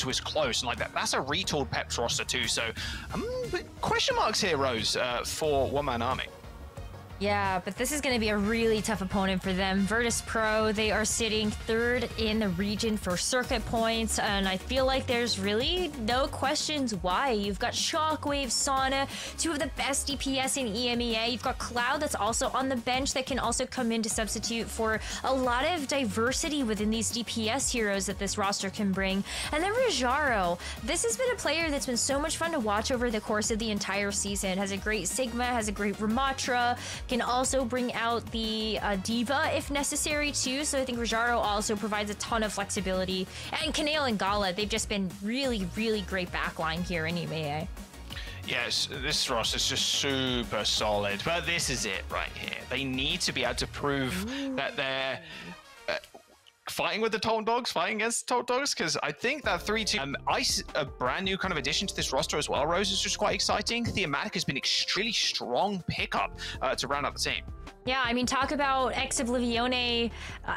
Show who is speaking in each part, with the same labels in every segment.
Speaker 1: G2 is close, and like that's a retooled Peps roster too. So, question marks here, Rose, for One Man Army.
Speaker 2: Yeah, but this is going to be a really tough opponent for them. Virtus Pro, they are sitting third in the region for circuit points, and I feel like there's really no questions why. You've got Shockwave, Sana, two of the best DPS in EMEA. You've got Cloud that's also on the bench that can also come in to substitute for a lot of diversity within these DPS heroes that this roster can bring. And then Rajaro, this has been a player that's been so much fun to watch over the course of the entire season. Has a great Sigma, has a great Ramatra, can also bring out the Diva if necessary too, so I think Rajaro also provides a ton of flexibility. And Kanale and Gala, they've just been really, really great backline here in EMEA.
Speaker 1: Yes, this roster is just super solid, but this is it right here. They need to be able to prove that they're fighting with the Top Dogs, fighting against the Top Dogs, because I think that 3-2 Ice, a brand new kind of addition to this roster as well, Rose, is just quite exciting. Thematic has been extremely strong pickup to round out the team.
Speaker 2: Yeah, I mean, talk about Ex-Oblivione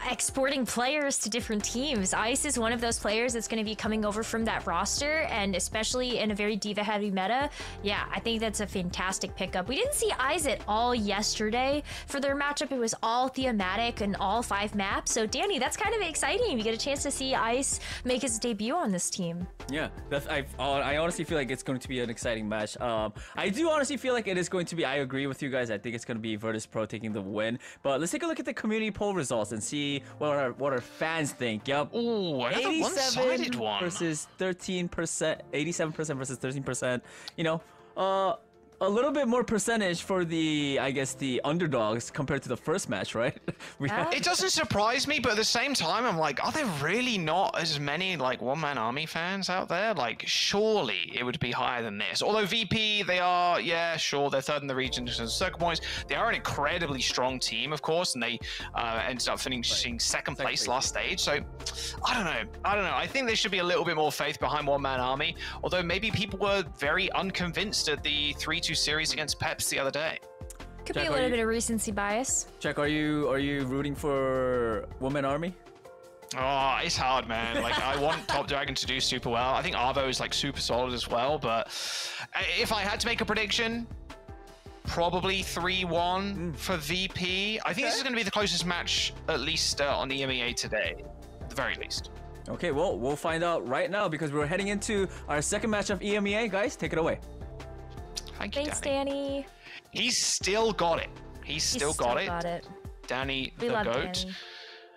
Speaker 2: exporting players to different teams. Ice is one of those players that's going to be coming over from that roster, and especially in a very diva-heavy meta. Yeah, I think that's a fantastic pickup. We didn't see Ice at all yesterday. For their matchup, it was all thematic and all 5 maps. So, Danny, that's kind of exciting. You get a chance to see Ice make his debut on this team.
Speaker 3: Yeah, I honestly feel like it's going to be an exciting match. I do honestly feel like it is going to be, I agree with you guys, I think it's going to be Virtus Pro taking the win. But let's take a look at the community poll results and see what our fans think. Yep.
Speaker 1: Ooh, another one-sided one.
Speaker 3: Versus 13%, 87% versus 13%. You know, a little bit more percentage for the, I guess, the underdogs compared to the first match, right?
Speaker 1: It doesn't surprise me, but at the same time, I'm like, are there really not as many like One Man Army fans out there? Like, surely it would be higher than this. Although VP, they are, yeah, sure, they're third in the region in terms of circuit points. They are an incredibly strong team, of course, and they ended up finishing second place last stage. So, I don't know. I think there should be a little bit more faith behind One Man Army. Although maybe people were very unconvinced at the 3-2 series against Peps the other day.
Speaker 2: Could
Speaker 3: Jack,
Speaker 2: be a little bit of recency bias.
Speaker 3: Jack, are you rooting for One Man Army?
Speaker 1: Oh, it's hard, man. Like, I want Top Dragon to do super well. I think Arvo is like super solid as well, but if I had to make a prediction, probably 3-1 for VP. I think this is going to be the closest match, at least on the EMEA today, at the very least.
Speaker 3: Okay, well, we'll find out right now because we're heading into our second match of EMEA. Guys, take it away.
Speaker 2: Thanks, Danny.
Speaker 1: He's still got it. He's still got it. Danny the GOAT. Danny.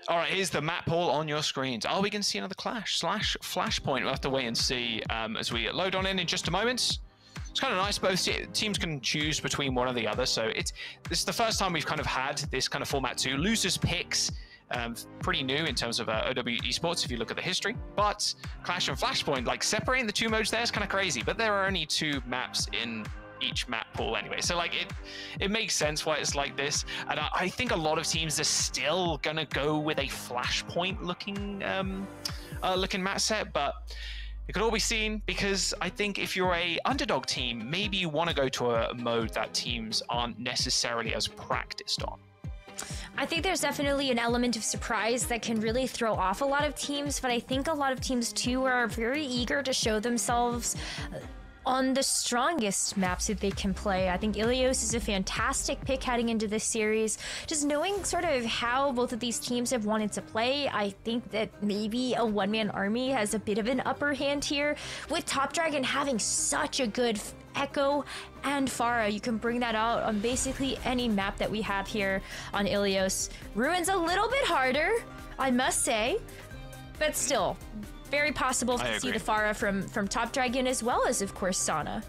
Speaker 1: All right, here's the map poll on your screens. Are we going to see another clash / flashpoint? We'll have to wait and see as we load on in just a moment. It's kind of nice. Both teams can choose between one or the other. So this is the first time we've kind of had this kind of format too. Losers picks. Pretty new in terms of OW Esports if you look at the history, but Clash and Flashpoint, like separating the two modes there is kind of crazy, but there are only 2 maps in each map pool anyway, so like it makes sense why it's like this. And I think a lot of teams are still gonna go with a Flashpoint looking map set, but it could all be seen, because I think if you're a underdog team, maybe you want to go to a mode that teams aren't necessarily as practiced on.
Speaker 2: I think there's definitely an element of surprise that can really throw off a lot of teams, but I think a lot of teams too are very eager to show themselves on the strongest maps that they can play. I think Ilios is a fantastic pick heading into this series. Just knowing sort of how both of these teams have wanted to play, I think that maybe a one-man army has a bit of an upper hand here. With Top Dragon having such a good Echo and Pharah, you can bring that out on basically any map that we have here on Ilios. Ruin's a little bit harder, I must say, but still, very possible to see the Pharah from Top Dragon, as well as, of course, Sana.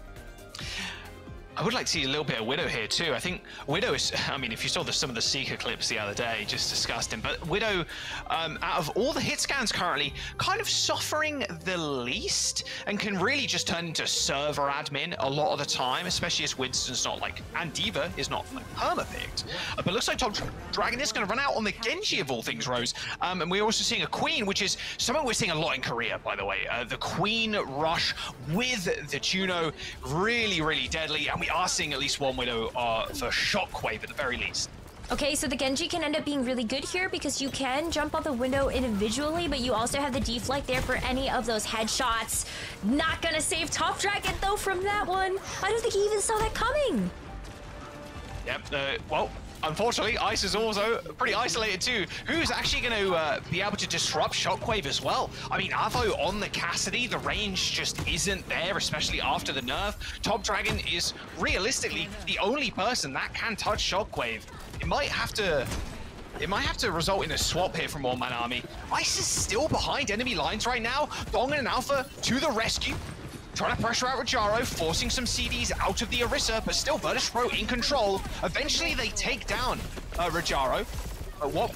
Speaker 1: I would like to see a little bit of Widow here too. I think Widow is, I mean, if you saw some of the Seeker clips the other day, just disgusting. But Widow, out of all the hit scans currently, kind of suffering the least, and can really just turn into server admin a lot of the time, especially as Winston's not like, and Diva is not like perma-picked. But it looks like Top Dragon is going to run out on the Genji of all things, Rose. And we're also seeing a Queen, which is something we're seeing a lot in Korea, by the way. The Queen rush with the Juno, really, really deadly. And we are seeing at least one Widow for Shockwave at the very least.
Speaker 2: Okay, so the Genji can end up being really good here because you can jump on the window individually, but you also have the deflect there for any of those headshots. Not gonna save Top Dragon though from that one. I don't think he even saw that coming.
Speaker 1: Yep, well, unfortunately, Ice is also pretty isolated too. Who's actually going to be able to disrupt Shockwave as well? I mean, Avo on the Cassidy, the range just isn't there, especially after the nerf. Top Dragon is realistically the only person that can touch Shockwave. It might have to result in a swap here from One Man Army. Ice is still behind enemy lines right now. Dong and Alpha to the rescue. Trying to pressure out Rajaro, forcing some CDs out of the Orisa, but still Virtus Pro in control. Eventually they take down Rajaro. But what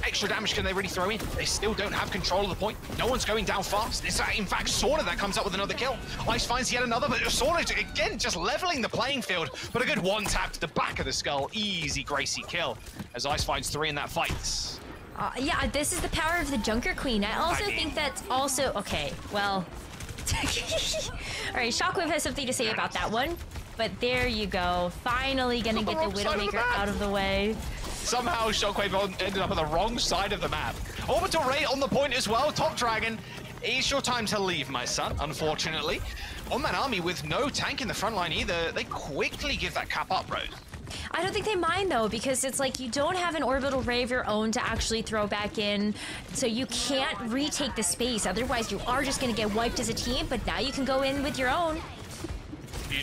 Speaker 1: extra damage can they really throw in? They still don't have control of the point. No one's going down fast. It's in fact Sauna that comes up with another kill. Ice finds yet another, but Sauna again just leveling the playing field. But a good one tap to the back of the skull. Easy Gracie kill as Ice finds 3 in that fight.
Speaker 2: Yeah, this is the power of the Junker Queen. I also think that's also... Okay, well... Alright, Shockwave has something to say about that one. But there you go. Finally gonna get the Widowmaker out of the way.
Speaker 1: Somehow Shockwave ended up on the wrong side of the map. Orbital Ray on the point as well. Top Dragon, it's your time to leave, my son, unfortunately. One Man Army with no tank in the front line either. They quickly give that cap up, Rose.
Speaker 2: I don't think they mind though, because it's like you don't have an Orbital Ray of your own to actually throw back in, so you can't retake the space. Otherwise, you are just going to get wiped as a team, but now you can go in with your own.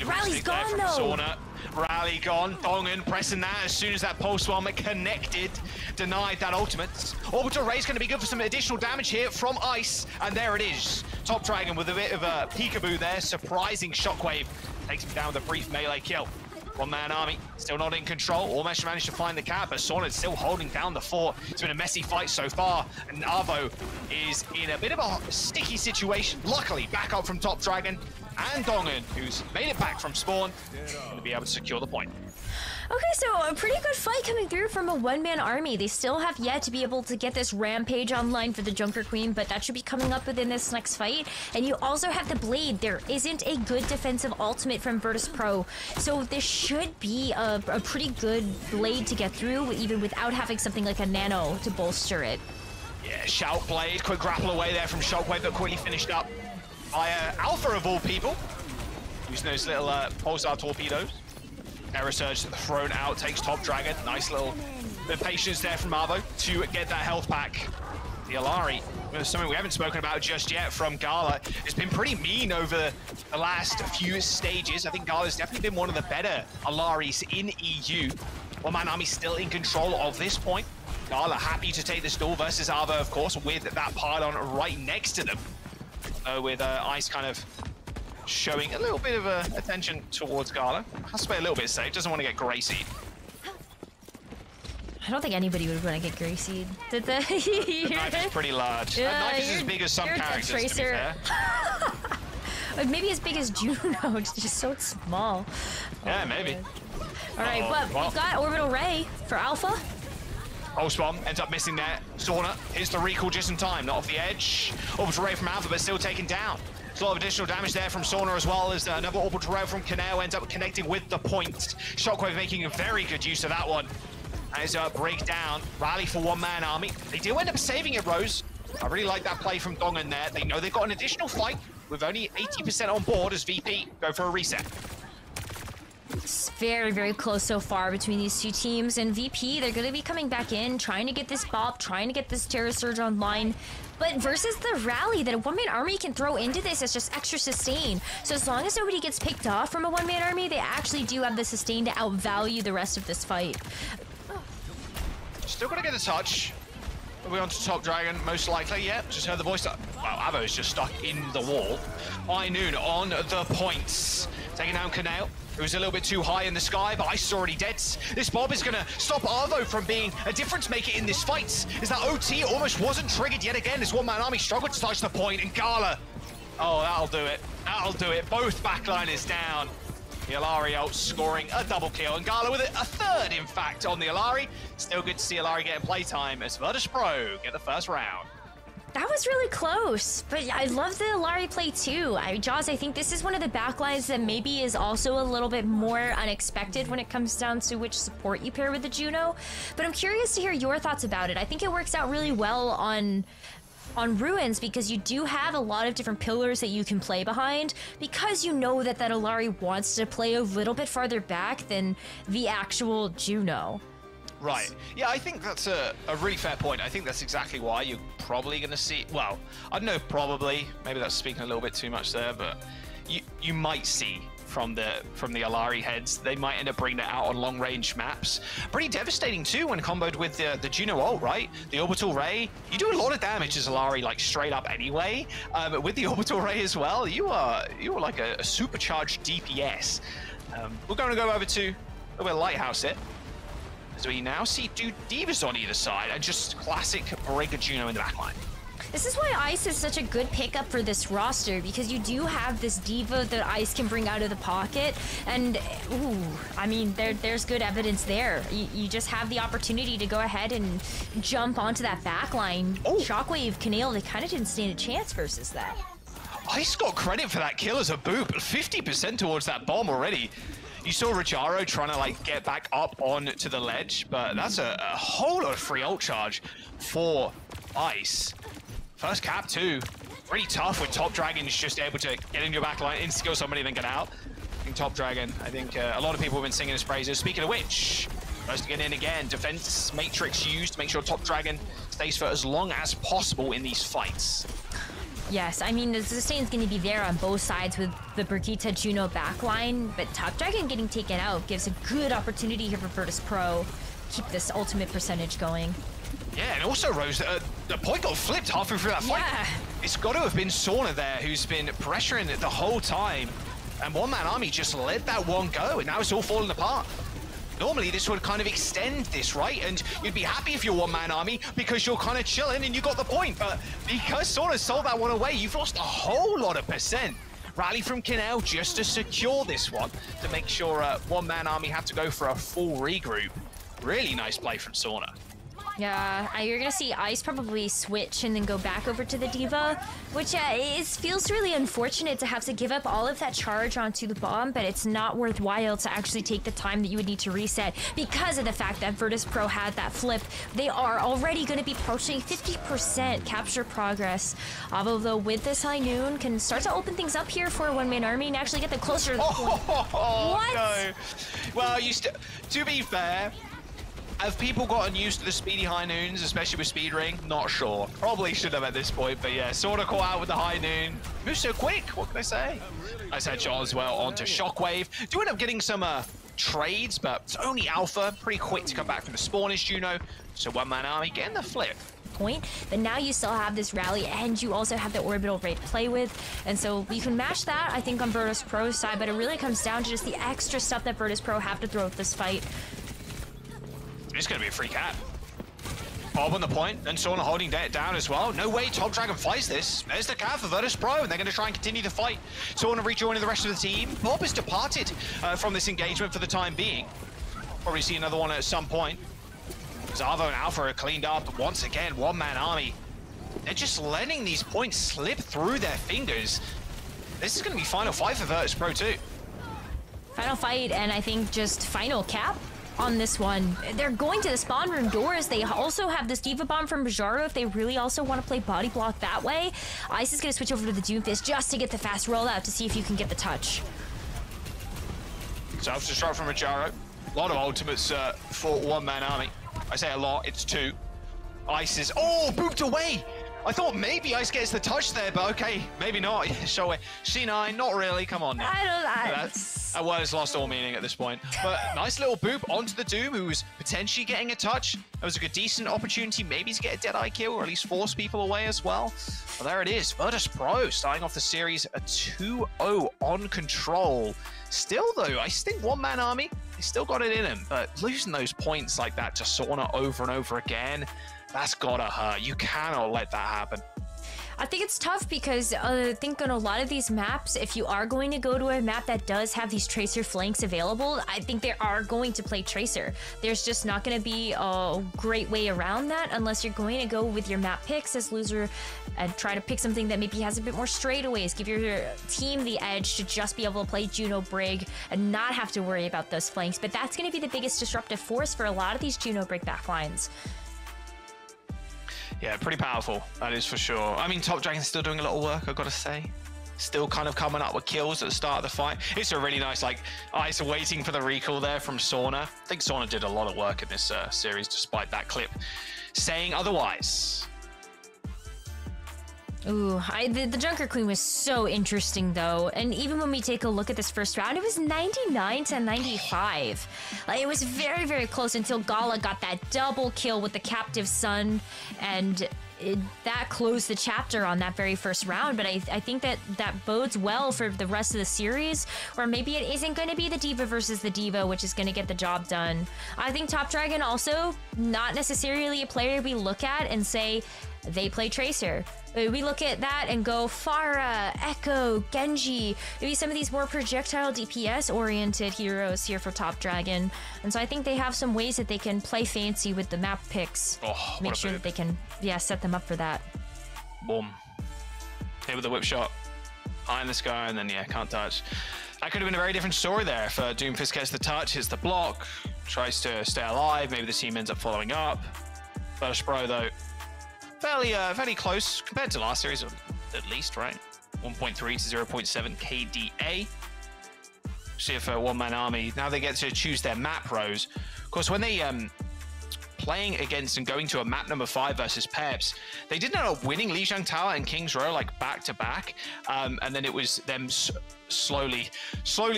Speaker 2: Rally's gone though.
Speaker 1: Sauna. Rally gone. Dongan pressing that as soon as that pulse bomber connected. Denied that ultimate. Orbital Ray's going to be good for some additional damage here from Ice, and there it is. Top Dragon with a bit of a peekaboo there. Surprising Shockwave. Takes him down with a brief melee kill. One Man Army still not in control. Almost managed to find the cap, but Sauna still holding down the fort. It's been a messy fight so far, and Avo is in a bit of a sticky situation. Luckily, back up from Top Dragon, and Dongan, who's made it back from spawn, going to be able to secure the point.
Speaker 2: Okay, so a pretty good fight coming through from a one-man army. They still have yet to be able to get this Rampage online for the Junker Queen, but that should be coming up within this next fight. And you also have the Blade. There isn't a good defensive ultimate from Virtus Pro, so this should be a pretty good Blade to get through, even without having something like a Nano to bolster it.
Speaker 1: Yeah, Shout Blade, quick grapple away there from Shockwave, but quickly finished up by Alpha of all people, using those little pulsar torpedoes. Terror Surge thrown out, takes Top Dragon. Nice little bit of patience there from Avo to get that health pack. The Allari, something we haven't spoken about just yet from Gala, has been pretty mean over the last few stages. I think Gala's definitely been one of the better Allaris in EU. One Man Army still in control of this point. Gala happy to take this duel versus Avo, of course, with that pylon right next to them. With Ice kind of showing a little bit of attention towards Gala. Has to play a little bit safe, doesn't want to get Gracie.
Speaker 2: I don't think anybody would want to get Gracie. Did they?
Speaker 1: The knife is pretty large.
Speaker 2: Yeah,
Speaker 1: that knife is as big as some characters, to be fair.
Speaker 2: Maybe as big as Juno, it's just so small.
Speaker 1: Yeah, maybe.
Speaker 2: Alright, but we've got Orbital Ray for Alpha.
Speaker 1: Pulse Bomb ends up missing there. Sauna hits the recall just in time, not off the edge. Orbital Ray from Alpha, but still taken down. There's a lot of additional damage there from Sauna as well as another Orbital Ray from Kaneo ends up connecting with the point. Shockwave making a very good use of that one. And it's a breakdown. Rally for One Man Army. They do end up saving it, Rose. I really like that play from Dongan there. They know they've got an additional fight with only 80% on board as VP go for a reset.
Speaker 2: It's very, very close so far between these two teams, and VP, they're going to be coming back in, trying to get this Bop, trying to get this Terror Surge online. But versus the Rally that a one-man army can throw into this is just extra sustain. So as long as nobody gets picked off from a one-man army, they actually do have the sustain to outvalue the rest of this fight.
Speaker 1: Still got to get the touch. We're on to Top Dragon, most likely. Yeah, just heard the voice. Wow, Avo's just stuck in the wall. High Noon on the points. Taking down Kaneo, who's a little bit too high in the sky, but Ice is already dead. This Bob is going to stop Avo from being a difference maker in this fight. Is that OT almost wasn't triggered yet again as One Man Army struggled to touch the point, and Gala. Oh, that'll do it. That'll do it. Both backliners down. The Allari out scoring a double kill, and Gala with it, a third, in fact, on the Allari. Still good to see Allari getting playtime as Virtus Pro get the first round.
Speaker 2: That was really close, but I love the Illari play too. Jaws, I think this is one of the backlines that maybe is also a little bit more unexpected when it comes down to which support you pair with the Juno. But I'm curious to hear your thoughts about it. I think it works out really well on Ruins because you do have a lot of different pillars that you can play behind because you know that Illari wants to play a little bit farther back than the actual Juno.
Speaker 1: Right. Yeah, I think that's a really fair point. I think that's exactly why you're probably going to see... Well, I don't know, probably. Maybe that's speaking a little bit too much there, but you might see from the Illari heads, they might end up bringing it out on long-range maps. Pretty devastating, too, when comboed with the Juno ult, right? The Orbital Ray, you do a lot of damage as Illari, like, straight up anyway. But with the Orbital Ray as well, you are like a supercharged DPS. We're going to go over to a Lighthouse it. So we now see two D.Vas on either side and just classic Breaker Juno in the backline.
Speaker 2: This is why Ice is such a good pickup for this roster because you do have this D.Va that Ice can bring out of the pocket and ooh, I mean there's good evidence there. You just have the opportunity to go ahead and jump onto that backline. Oh. Shockwave, Kaneil, they kind of didn't stand a chance versus that.
Speaker 1: Ice got credit for that kill as a boop, 50% towards that bomb already. You saw Rajaro trying to like get back up onto the ledge, but that's a whole lot of free ult charge for Ice. First cap too, pretty tough with Top Dragon's just able to get in your back line, insta-kill somebody, then get out. I think Top Dragon, I think a lot of people have been singing his praises. Speaking of which, tries to get in again. Defense matrix used to make sure Top Dragon stays for as long as possible in these fights.
Speaker 2: Yes, I mean, the sustain's going to be there on both sides with the Brigitte Juno backline, but Top Dragon getting taken out gives a good opportunity here for Virtus Pro. Keep this ultimate percentage going.
Speaker 1: Yeah, and also, Rose, the point got flipped halfway through that fight.
Speaker 2: Yeah.
Speaker 1: It's got to have been Sauna there who's been pressuring it the whole time, and One Man Army just let that one go, and now it's all falling apart. Normally, this would kind of extend this, right? And you'd be happy if you're One Man Army because you're kind of chilling and you got the point. But because Sauna sold that one away, you've lost a whole lot of percent. Rally from Kaneil just to secure this one to make sure One Man Army have to go for a full regroup. Really nice play from Sauna.
Speaker 2: Yeah, you're gonna see Ice probably switch and then go back over to the D.Va, which it feels really unfortunate to have to give up all of that charge onto the bomb, but it's not worthwhile to actually take the time that you would need to reset because of the fact that Virtus Pro had that flip. They are already going to be approaching 50% capture progress. Avo, though, with this high noon, can start to open things up here for One Man Army and actually get them closer to the point. What?
Speaker 1: No. Well, to be fair, have people gotten used to the speedy high noons, especially with Speed Ring? Not sure. Probably should have at this point, but yeah, sort of caught out with the high noon. Moves so quick, what can I say? Nice headshot as well onto Shockwave. Do end up getting some trades, but it's only Alpha. Pretty quick to come back from the spawnage Juno. So One Man Army getting the flip.
Speaker 2: Point, but now you still have this rally and you also have the orbital rate to play with, and so you can match that I think on Virtus Pro's side, but it really comes down to just the extra stuff that Virtus Pro have to throw at this fight.
Speaker 1: It's going to be a free cap. Bob on the point, and Sauna holding it down as well. No way Top Dragon fights this. There's the cap for Virtus Pro, and they're going to try and continue the fight. Sauna rejoining the rest of the team. Bob has departed from this engagement for the time being. Probably see another one at some point. Zavo and Alpha are cleaned up. Once again, One Man Army. They're just letting these points slip through their fingers. This is going to be final fight for Virtus Pro too.
Speaker 2: Final fight, and I think just final cap on this one. They're going to the spawn room doors. They also have this D.Va bomb from Bajaro if they really also want to play body block that way. Ice is going to switch over to the Doomfist just to get the fast rollout to see if you can get the touch.
Speaker 1: So after start from Bajaro. A lot of ultimates for One Man Army. I say a lot, it's two. Ice is, oh, booped away. I thought maybe Ice gets the touch there, but okay, maybe not. Show it. C9, not really, come on now. That word has lost all meaning at this point. But nice little boop onto the Doom, who was potentially getting a touch. That was a good, decent opportunity maybe to get a Deadeye kill, or at least force people away as well. Well, there it is. Virtus Pro starting off the series a 2-0 on control. Still, though, I think One Man Army, they still got it in him, but losing those points like that to Sauna over and over again, that's gotta hurt. You cannot let that happen.
Speaker 2: I think it's tough because I think on a lot of these maps, if you are going to go to a map that does have these Tracer flanks available, I think they are going to play Tracer. There's just not going to be a great way around that unless you're going to go with your map picks as loser and try to pick something that maybe has a bit more straightaways. Give your team the edge to just be able to play Juno Brig and not have to worry about those flanks. But that's going to be the biggest disruptive force for a lot of these Juno Brig backlines.
Speaker 1: Yeah, pretty powerful, that is for sure. I mean, Top Dragon's still doing a lot of work, I've got to say. Still kind of coming up with kills at the start of the fight. It's a really nice, like, Ice waiting for the recall there from Sauna. I think Sauna did a lot of work in this series, despite that clip saying otherwise.
Speaker 2: Ooh, the Junker Queen was so interesting though, and even when we take a look at this first round, it was 99 to 95. Like, it was very, very close until Gala got that double kill with the Captive Sun, and that closed the chapter on that very first round. But I think that bodes well for the rest of the series, or maybe it isn't going to be the D.Va versus the D.Va, which is going to get the job done. I think Top Dragon also not necessarily a player we look at and say they play Tracer. We look at that and go Pharah, Echo, Genji, maybe some of these more projectile DPS-oriented heroes here for Top Dragon. And so I think they have some ways that they can play fancy with the map picks.
Speaker 1: Oh,
Speaker 2: make sure that they can, set them up for that.
Speaker 1: Boom. Hit with the whip shot. High in the sky, and then, can't touch. That could have been a very different story there if Doomfist gets the touch, hits the block, tries to stay alive. Maybe the team ends up following up. Virtus Pro, though, fairly close compared to last series, at least, right? 1.3 to 0.7 KDA. See if One Man Army, now they get to choose their map rows. Of course, when they playing against and going to a map number 5 versus Peps, they did end up winning Lijiang Tower and King's Row like back to back, and then it was them slowly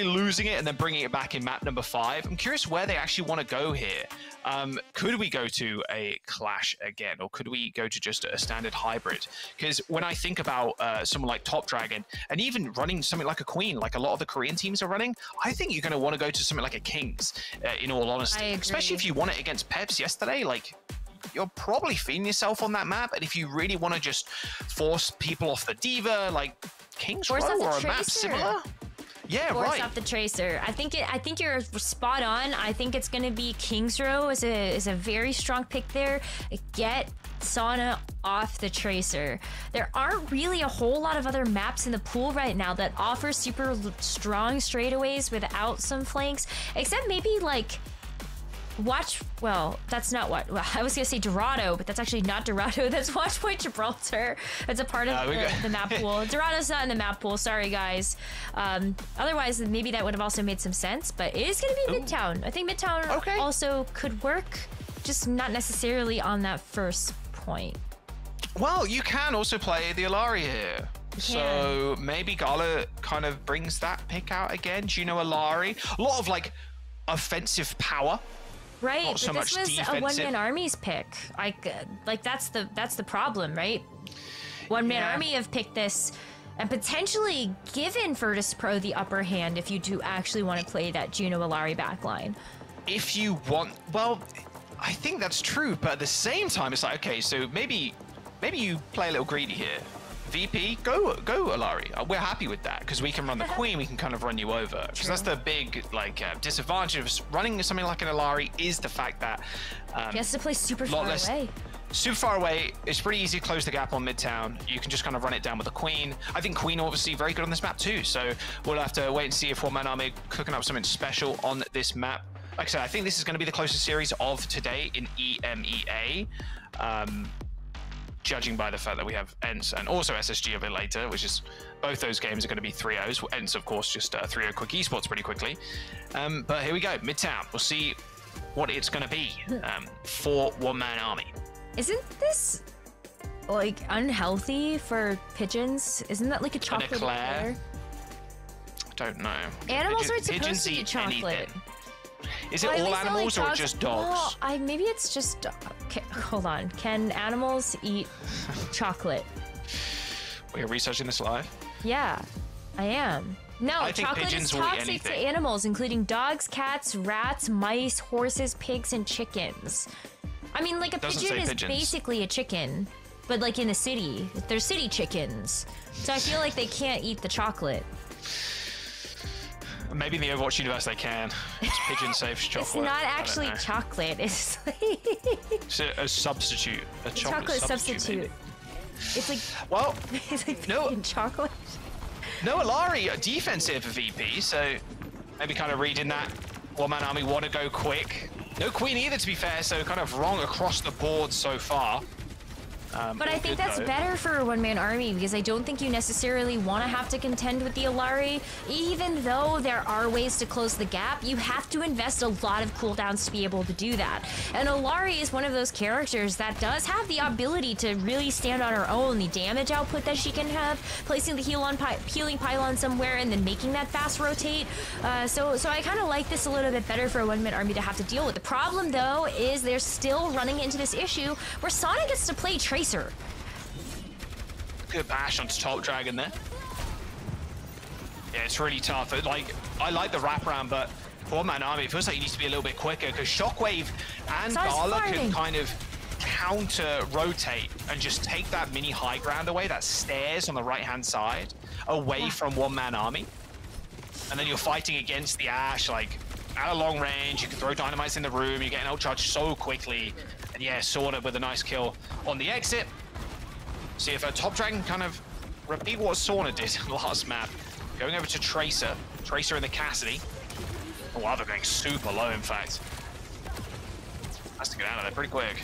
Speaker 1: losing it and then bringing it back in map number 5. I'm curious where they actually want to go here. Could we go to a clash again, or could we go to just a standard hybrid? Because when I think about someone like Top Dragon, and even running something like a Queen, like a lot of the Korean teams are running, I think you're going to want to go to something like a Kings, in all honesty. Especially if you won it against Peps yesterday, like, you're probably feeding yourself on that map, and if you really want to just force people off the D.Va, like King's Row or a map similar. Yeah,
Speaker 2: force off the Tracer. I think you're spot on. I think it's going to be King's Row is a very strong pick there. Get Sauna off the Tracer. There aren't really a whole lot of other maps in the pool right now that offer super strong straightaways without some flanks, except maybe like that's not what. Well, I was gonna say Dorado, but that's actually not Dorado. That's Watchpoint Gibraltar. It's a part of the map pool. Dorado's not in the map pool. Sorry, guys. Otherwise, maybe that would have also made some sense. But it is gonna be Midtown. I think Midtown also could work, just not necessarily on that first point.
Speaker 1: Well, you can also play the Illari here. So maybe Gala kind of brings that pick out again. Juno Illari. A lot of like offensive power.
Speaker 2: Right,
Speaker 1: not so
Speaker 2: but this was
Speaker 1: defensive.
Speaker 2: A one-man armies pick. Like that's the problem, right? One-man army have picked this and potentially given Virtus Pro the upper hand if you do actually want to play that Juno Illari backline.
Speaker 1: If you want, well, I think that's true, but at the same time, it's like, okay, so maybe you play a little greedy here. VP, go Illari. We're happy with that because we can run the Queen. We can kind of run you over. Because that's the big disadvantage of running something like an Illari is the fact that
Speaker 2: he has to play super far away.
Speaker 1: Super far away. It's pretty easy to close the gap on Midtown. You can just kind of run it down with the Queen. I think Queen obviously very good on this map too. So we'll have to wait and see if One Man Army cooking up something special on this map. Like I said, I think this is going to be the closest series of today in EMEA. Judging by the fact that we have ENCE and also SSG a bit later, which is both those games are going to be 3-0s. ENCE, of course, just 3-0 quick esports pretty quickly. But here we go, Midtown. We'll see what it's going to be for One Man Army.
Speaker 2: Isn't this like unhealthy for pigeons? Isn't that like a chocolate eclair?
Speaker 1: I don't know.
Speaker 2: Animals aren't supposed to eat chocolate.
Speaker 1: Anything. Is it all animals or just dogs?
Speaker 2: Well, maybe it's just. Okay, hold on. Can animals eat chocolate?
Speaker 1: We're researching this live.
Speaker 2: Yeah, I am. No,
Speaker 1: I think
Speaker 2: chocolate is toxic to animals, including dogs, cats, rats, mice, horses, pigs, and chickens. I mean, like a pigeon is basically a chicken. but like in the city. They're city chickens. So I feel like they can't eat the chocolate.
Speaker 1: Maybe in the Overwatch universe they can. It's pigeon-safe chocolate.
Speaker 2: It's not actually chocolate. It's like
Speaker 1: it's a substitute. A chocolate substitute.
Speaker 2: It's like it's like
Speaker 1: no
Speaker 2: chocolate.
Speaker 1: No Illari defensive for VP, so maybe kind of reading that one-man army want to go quick. No Queen either, to be fair, so kind of wrong across the board so far.
Speaker 2: But I think that's better for a one-man army because I don't think you necessarily want to have to contend with the Illari. Even though there are ways to close the gap, you have to invest a lot of cooldowns to be able to do that. And Illari is one of those characters that does have the ability to really stand on her own. The damage output that she can have, placing the healing pylon somewhere and then making that fast rotate. So I kind of like this a little bit better for a one-man army to have to deal with. The problem, though, is they're still running into this issue where Sona gets to play Tracer.
Speaker 1: Good bash onto Top Dragon there. Yeah, it's really tough. Like, I like the wraparound, but for one-man army, it feels like you need to be a little bit quicker because Shockwave and Gala can kind of counter-rotate and just take that mini high ground away, that stairs on the right-hand side, away from one-man army. And then you're fighting against the Ashe, like, at a long range. You can throw dynamites in the room. You're getting outcharged so quickly. And yeah, Sona with a nice kill on the exit. See if a Top Dragon kind of repeat what Sona did last map. Going over to Tracer. Tracer in the Cassidy. Oh wow, they're going super low, in fact. Has to get out of there pretty quick.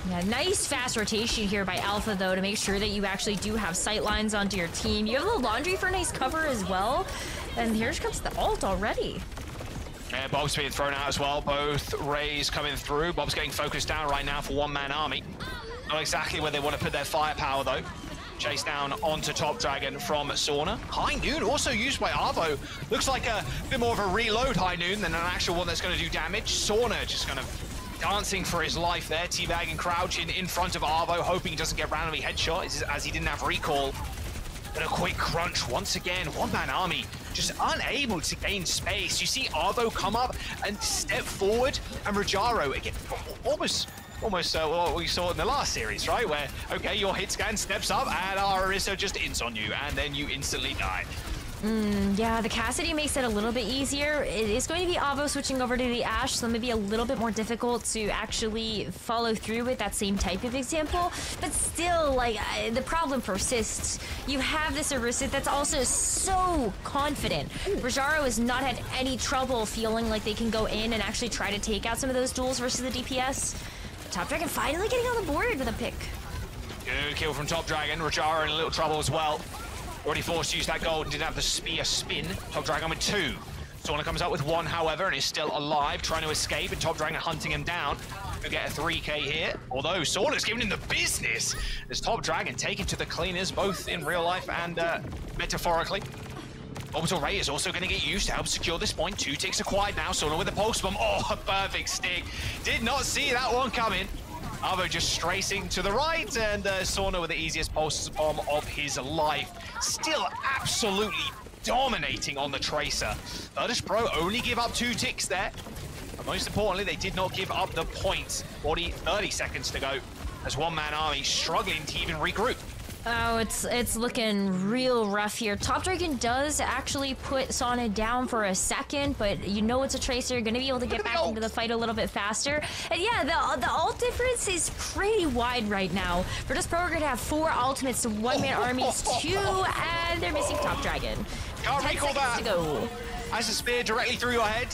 Speaker 2: Yeah, nice fast rotation here by Alpha, though, to make sure that you actually do have sight lines onto your team. You have the Laundry for nice cover as well. And here comes the ult already.
Speaker 1: Yeah, Bob's being thrown out as well. Both Rays coming through. Bob's getting focused down right now for one-man army. Not exactly where they want to put their firepower, though. Chase down onto Top Dragon from Sona. High Noon also used by Arvo. Looks like a bit more of a reload High Noon than an actual one that's going to do damage. Sona just kind of dancing for his life there. Teabagging, crouching in front of Arvo, hoping he doesn't get randomly headshot as he didn't have recall. But a quick crunch once again. One-man army just unable to gain space. You see Arvo come up and step forward, and Rajaro again, almost what we saw in the last series, right? Where, okay, your hit scan steps up, and Arisa just ints on you, and then you instantly die.
Speaker 2: Yeah, the Cassidy makes it a little bit easier. It is going to be Avo switching over to the Ashe, so maybe a little bit more difficult to actually follow through with that same type of example. But still, like, the problem persists. You have this Orisa that's also so confident. Rajaro has not had any trouble feeling like they can go in and actually try to take out some of those duels versus the DPS. Top Dragon finally getting on the board with a pick.
Speaker 1: Good kill from Top Dragon. Rajaro in a little trouble as well. Already forced to use that gold and didn't have the spear spin. Top Dragon with 2. Sona comes out with 1, however, and is still alive, trying to escape, and Top Dragon hunting him down. He'll get a 3k here, although Sona's giving him the business as Top Dragon taken to the cleaners, both in real life and metaphorically. Orbital Ray is also going to get used to help secure this point. 2 ticks acquired now. Sona with a pulse bomb. Oh, a perfect stick. Did not see that one coming. Arvo just strafing to the right, and Sona with the easiest pulse bomb of his life. Still absolutely dominating on the Tracer. Virtus Pro only give up 2 ticks there. But most importantly, they did not give up the point. 30 seconds to go as one-man army struggling to even regroup.
Speaker 2: Oh, it's looking real rough here. Top Dragon does actually put Sona down for a second, but you know it's a Tracer. You're going to be able to get back into the fight a little bit faster. And yeah, the ult difference is pretty wide right now. Virtus Pro are going to have 4 ultimates to one-man armies, 2, and they're missing Top Dragon.
Speaker 1: Can't recall that.
Speaker 2: To go.
Speaker 1: As a spear directly through your head.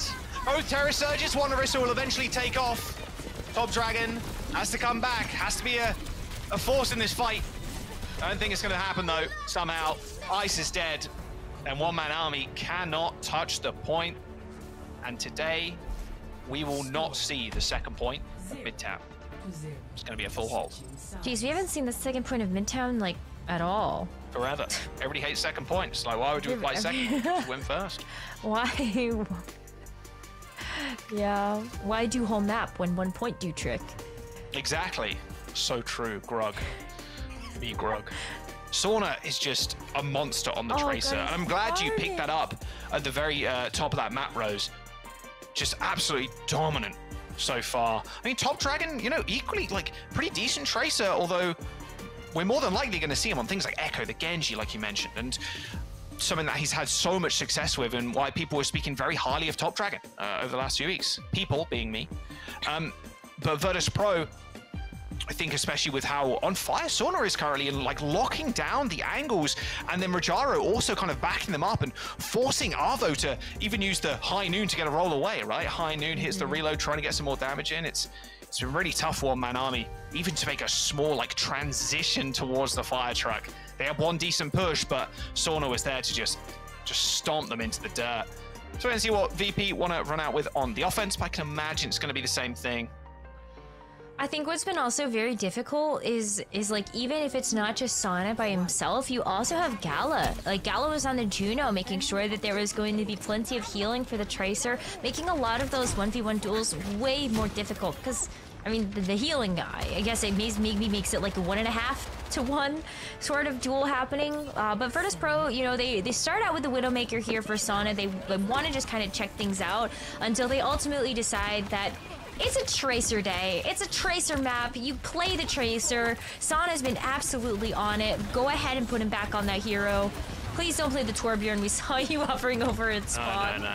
Speaker 1: Both Terra Surges, one Orisa will eventually take off. Top Dragon has to come back. Has to be a force in this fight. I don't think it's going to happen, though. Somehow, Ice is dead, and one-man army cannot touch the point. And today, we will not see the second point of Midtown. It's going to be a full hold.
Speaker 2: Jeez, we haven't seen the second point of Midtown, like, at all.
Speaker 1: Forever. Everybody hates second point. It's like, why would you fight second? Just win first.
Speaker 2: Why? Yeah. Why do whole map when 1 point do trick?
Speaker 1: Exactly. So true, Grug. Be Grug. Sona is just a monster on the Tracer, and I'm glad you picked that up at the very top of that map, Rose. Just absolutely dominant so far. I mean, Top Dragon, you know, equally, like, pretty decent Tracer, although we're more than likely going to see him on things like Echo, the Genji, like you mentioned, and something that he's had so much success with, and why people were speaking very highly of Top Dragon over the last few weeks. People, being me. But Virtus Pro, I think especially with how on fire Sauna is currently, and like locking down the angles, and then Rajaro also kind of backing them up and forcing Arvo to even use the High Noon to get a roll away, right? High Noon hits the reload, trying to get some more damage in. It's been really tough one-man army, even to make a small like transition towards the fire truck. They had one decent push, but Sauna was there to just stomp them into the dirt. So we're gonna see what VP want to run out with on the offense, but I can imagine it's going to be the same thing.
Speaker 2: I think what's been also very difficult is like, even if it's not just Sauna by himself, you also have Gala. Like, Gala was on the Juno, making sure that there was going to be plenty of healing for the Tracer, making a lot of those 1v1 duels way more difficult, because, I mean, the healing guy, I guess it maybe makes it like a 1.5 to 1 sort of duel happening. But Virtus Pro, you know, they start out with the Widowmaker here for Sauna. They want to just kind of check things out until they ultimately decide that it's a Tracer day. It's a Tracer map. You play the Tracer. Sauna's been absolutely on it. Go ahead and put him back on that hero. Please don't play the Torbjorn. We saw you hovering over its spot.
Speaker 1: No.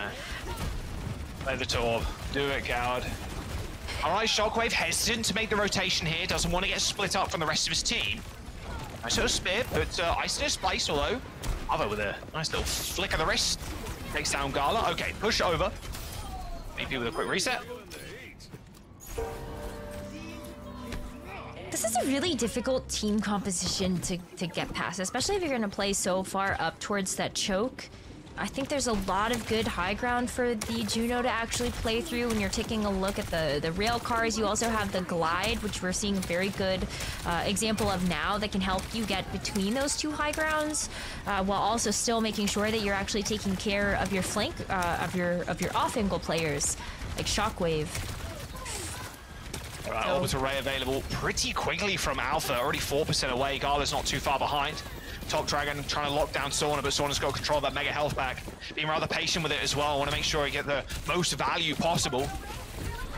Speaker 1: Play the Torb. Do it, coward. All right, Shockwave hesitant to make the rotation here. Doesn't want to get split up from the rest of his team. Nice little spear, but Ice in a splice, although Arvo with a nice little flick of the wrist. Takes down Gala. Okay, push over. Maybe with a quick reset.
Speaker 2: This is a really difficult team composition to get past, especially if you're going to play so far up towards that choke. I think there's a lot of good high ground for the Juno to actually play through. When you're taking a look at the rail cars, you also have the Glide, which we're seeing a very good example of now, that can help you get between those two high grounds, while also still making sure that you're actually taking care of your flank, of your off-angle players, like Shockwave.
Speaker 1: All right, Orbital Ray available pretty quickly from Alpha, already 4% away. Gala's not too far behind. Top Dragon trying to lock down Sauna, but Sauna's got control of that Mega Health back. Being rather patient with it as well. Want to make sure you get the most value possible.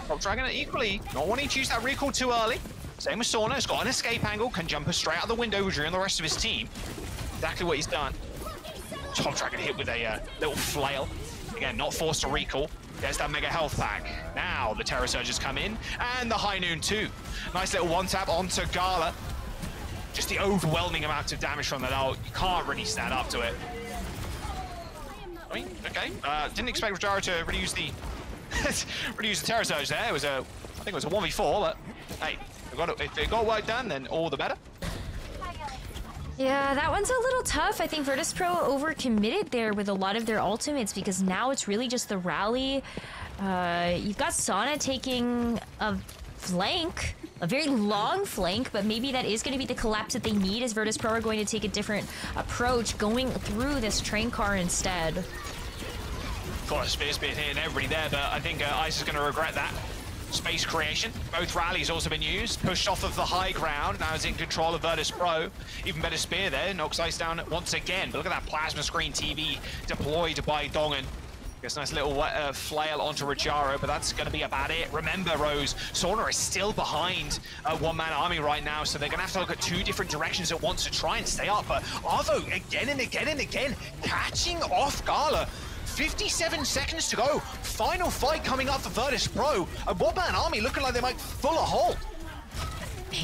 Speaker 1: Top Dragon equally not wanting to use that recall too early. Same with Sauna, has got an escape angle, can jump us straight out the window during the rest of his team. Exactly what he's done. Top Dragon hit with a little flail. Again, not forced to recall. There's that Mega Health pack. Now the Terror Surges come in, and the High Noon too. Nice little one-tap onto Gala. Just the overwhelming amount of damage from that ult. You can't really stand up to it. I mean, okay. Didn't expect Rajaro to really use the reuse the Terror Surge there. It was I think it was a 1v4, but hey, if it got work done, then all the better.
Speaker 2: Yeah, that one's a little tough. I think Virtus Pro overcommitted there with a lot of their ultimates, because now it's really just the rally. You've got Sauna taking a flank, a very long flank, but maybe that is going to be the collapse that they need, as Virtus Pro are going to take a different approach, going through this train car instead.
Speaker 1: Of course, Spear's been hitting everybody there, but I think Ice is going to regret that. Space creation. Both rallies also been used. Pushed off of the high ground. Now is in control of Virtus Pro. Even better spear there. Knocks Ice down once again. But look at that plasma screen TV deployed by Dongen. Gets a nice little flail onto Rajaro, but that's going to be about it. Remember, Rose, Sauna is still behind one-man army right now, so they're going to have to look at two different directions at once to try and stay up. But Arvo, again and again and again, catching off Gala. 57 seconds to go. Final fight coming up for Virtus Pro. A one-man army looking like they might full a halt.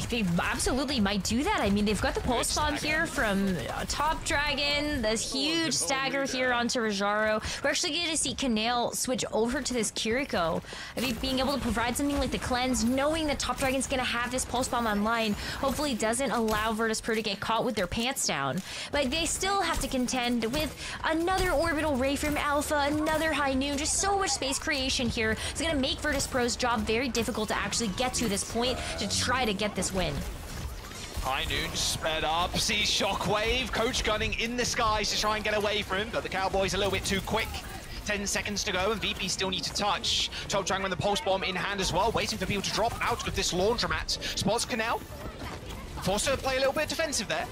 Speaker 2: They absolutely might do that. I mean, they've got the pulse bomb here from Top Dragon, this huge stagger here onto Rajaro. We're actually going to see Canale switch over to this Kiriko. I mean, being able to provide something like the cleanse, knowing that Top Dragon's going to have this pulse bomb online, hopefully doesn't allow Virtus Pro to get caught with their pants down. But they still have to contend with another orbital ray from Alpha, another High Noon, just so much space creation here. It's going to make Virtus Pro's job very difficult to actually get to this point to try to get this win.
Speaker 1: High Noon sped up, sees Shockwave, Coach gunning in the skies to try and get away from him, but the Cowboys a little bit too quick. 10 seconds to go, and VP still need to touch. Top Dragon with the pulse bomb in hand as well, waiting for people to drop out of this laundromat. Spots Canale. Forced to play a little bit defensive there.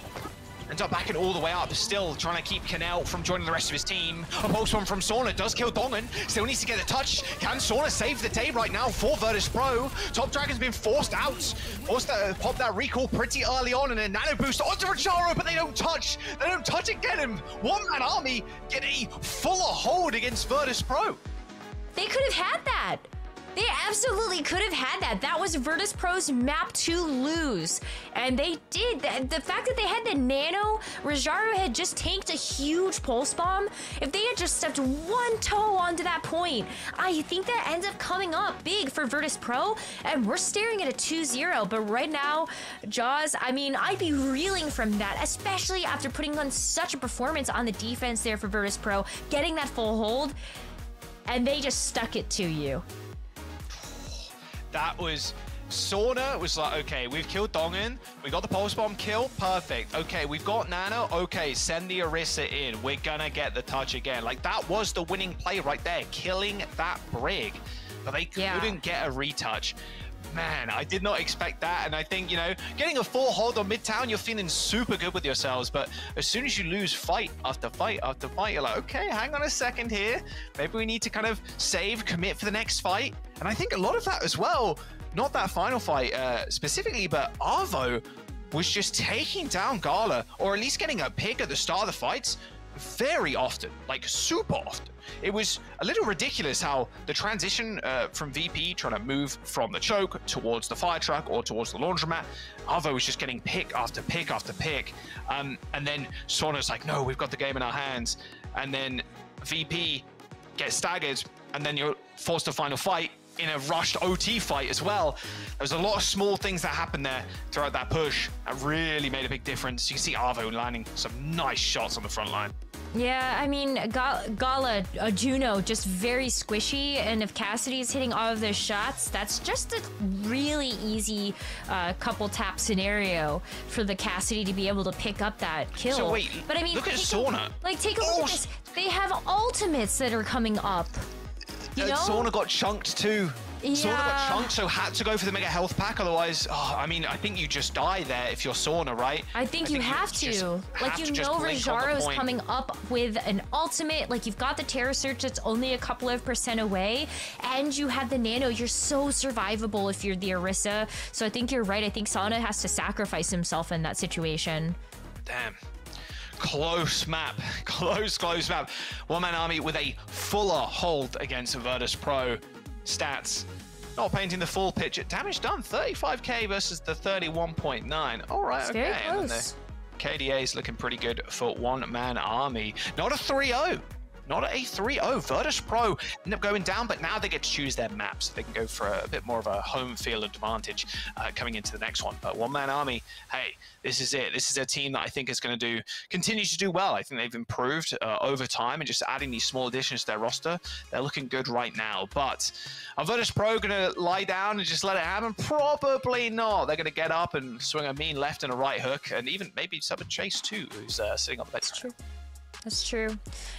Speaker 1: ends up backing all the way up, still trying to keep Canel from joining the rest of his team. A pulse one from Sauna does kill Dongen, still needs to get a touch. Can Sauna save the day right now for Virtus.pro? Top Dragon's been forced out, forced to pop that recall pretty early on, and a nano boost onto Racharo, but they don't touch it, get him. One-man army get a fuller hold against Virtus.pro.
Speaker 2: They could have had that. They absolutely could have had that. That was Virtus.pro's map to lose. And they did. The fact that they had the nano, Rajaro had just tanked a huge pulse bomb. If they had just stepped one toe onto that point, I think that ends up coming up big for Virtus.pro. And we're staring at a 2-0. But right now, Jaws, I mean, I'd be reeling from that, especially after putting on such a performance on the defense there for Virtus.pro, getting that full hold, and they just stuck it to you.
Speaker 1: That was, Sauna was like, okay, we've killed Dongen, we got the pulse bomb kill, perfect. Okay, we've got Nano, okay, send the Orisa in, we're gonna get the touch again. Like, that was the winning play right there, killing that Brig, but they couldn't get a retouch. Man, I did not expect that, and I think, you know, getting a full hold on Midtown, you're feeling super good with yourselves, but as soon as you lose fight after fight after fight, you're like, okay, hang on a second here. Maybe we need to kind of save, commit for the next fight. And I think a lot of that as well, not that final fight specifically, but Arvo was just taking down Gala, or at least getting a pick at the start of the fights very often, like super often. It was a little ridiculous how the transition from VP trying to move from the choke towards the fire truck or towards the laundromat, Arvo was just getting pick after pick after pick. And then Sauna's like, no, we've got the game in our hands. And then VP gets staggered, and then you're forced to final fight in a rushed OT fight as well. There's a lot of small things that happened there throughout that push that really made a big difference. You can see Arvo landing some nice shots on the front line.
Speaker 2: Yeah, I mean, Gala, Juno, just very squishy, and if Cassidy's hitting all of those shots, that's just a really easy couple tap scenario for the Cassidy to be able to pick up that kill.
Speaker 1: So wait, but I mean, look at Sauna.
Speaker 2: Take a look at this. They have ultimates that are coming up. You know?
Speaker 1: Sauna got chunked too.
Speaker 2: Yeah.
Speaker 1: Sauna got chunked, so had to go for the mega health pack. Otherwise, I mean, I think you just die there if you're Sauna, right?
Speaker 2: I think you have to. Like, you know, Rajaro's coming up with an ultimate. Like, you've got the Terror Search that's only a couple of % away, and you have the Nano. You're so survivable if you're the Orisa. So I think you're right. I think Sauna has to sacrifice himself in that situation.
Speaker 1: Damn. Close map. Close map. One-man army with a fuller hold against Virtus.pro. Stats not painting the full picture. Damage done 35k versus the 31.9. All right,
Speaker 2: it's
Speaker 1: okay.
Speaker 2: Very close.
Speaker 1: And the KDA is looking pretty good for one-man army. Not a 3-0. Not a 3-0. Virtus.pro end up going down, but now they get to choose their maps. So they can go for a bit more of a home field advantage coming into the next one. But one-man army, hey, this is it. This is a team that I think is going to continue to do well. I think they've improved over time, and just adding these small additions to their roster, they're looking good right now. But are Virtus.pro going to lie down and just let it happen? Probably not. They're going to get up and swing a mean left and a right hook, and even maybe sub a Chase too, who's sitting on the bench.
Speaker 2: That's true. That's true.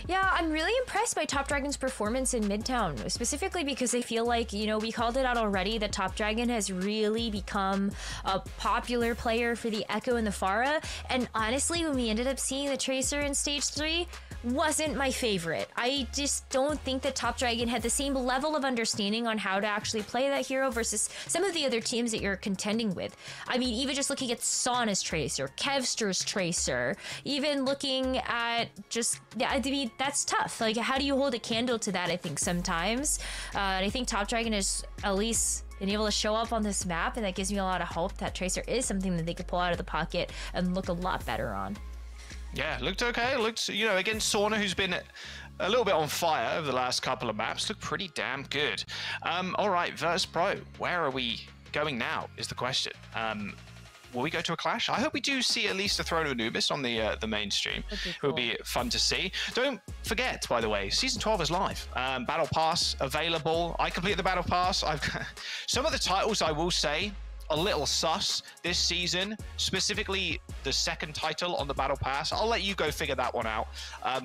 Speaker 2: Yeah, I'm really impressed by Top Dragon's performance in Midtown, specifically because I feel like, you know, we called it out already that Top Dragon has really become a popular player for the Echo and the Pharah. And honestly, when we ended up seeing the Tracer in Stage 3, wasn't my favorite. I just don't think that Top Dragon had the same level of understanding on how to actually play that hero versus some of the other teams that you're contending with. I mean, even just looking at Sauna's Tracer, Kevster's Tracer, even looking at just, I mean, that's tough. Like, how do you hold a candle to that, I think, sometimes? And I think Top Dragon is at least been able to show up on this map, and that gives me a lot of hope that Tracer is something that they could pull out of the pocket and look a lot better on.
Speaker 1: Yeah, looked okay. Looked, you know, against Sauna, who's been a little bit on fire over the last couple of maps, looked pretty damn good. All right, Virtus.pro, where are we going now is the question. Will we go to a clash? I hope we do see at least a Throne of Anubis on the mainstream. Cool. It would be fun to see. Don't forget, by the way, Season 12 is live. Battle Pass available. I completed the Battle Pass. Some of the titles, I will say, a little sus this season, specifically the second title on the Battle Pass. I'll let you go figure that one out,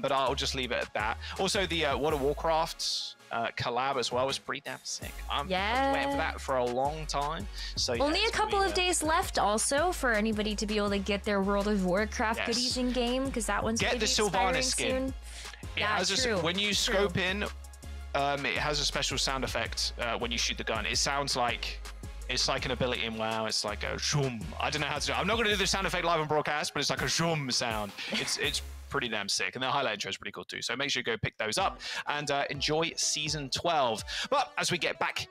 Speaker 1: but I'll just leave it at that. Also, the World of Warcraft collab as well was pretty damn sick. I'm waiting for that for a long time. So yeah,
Speaker 2: only a couple of days left also for anybody to be able to get their World of Warcraft goodies in game, because that one's
Speaker 1: get the Sylvanas skin.
Speaker 2: True.
Speaker 1: When you scope in, it has a special sound effect when you shoot the gun. It sounds like it's like an ability in WoW. It's like a zoom. I don't know how to do it. I'm not going to do the sound effect live on broadcast, but it's like a zoom sound. It's pretty damn sick, and the highlight intro is pretty cool too. So make sure you go pick those up and enjoy season 12. But as we get back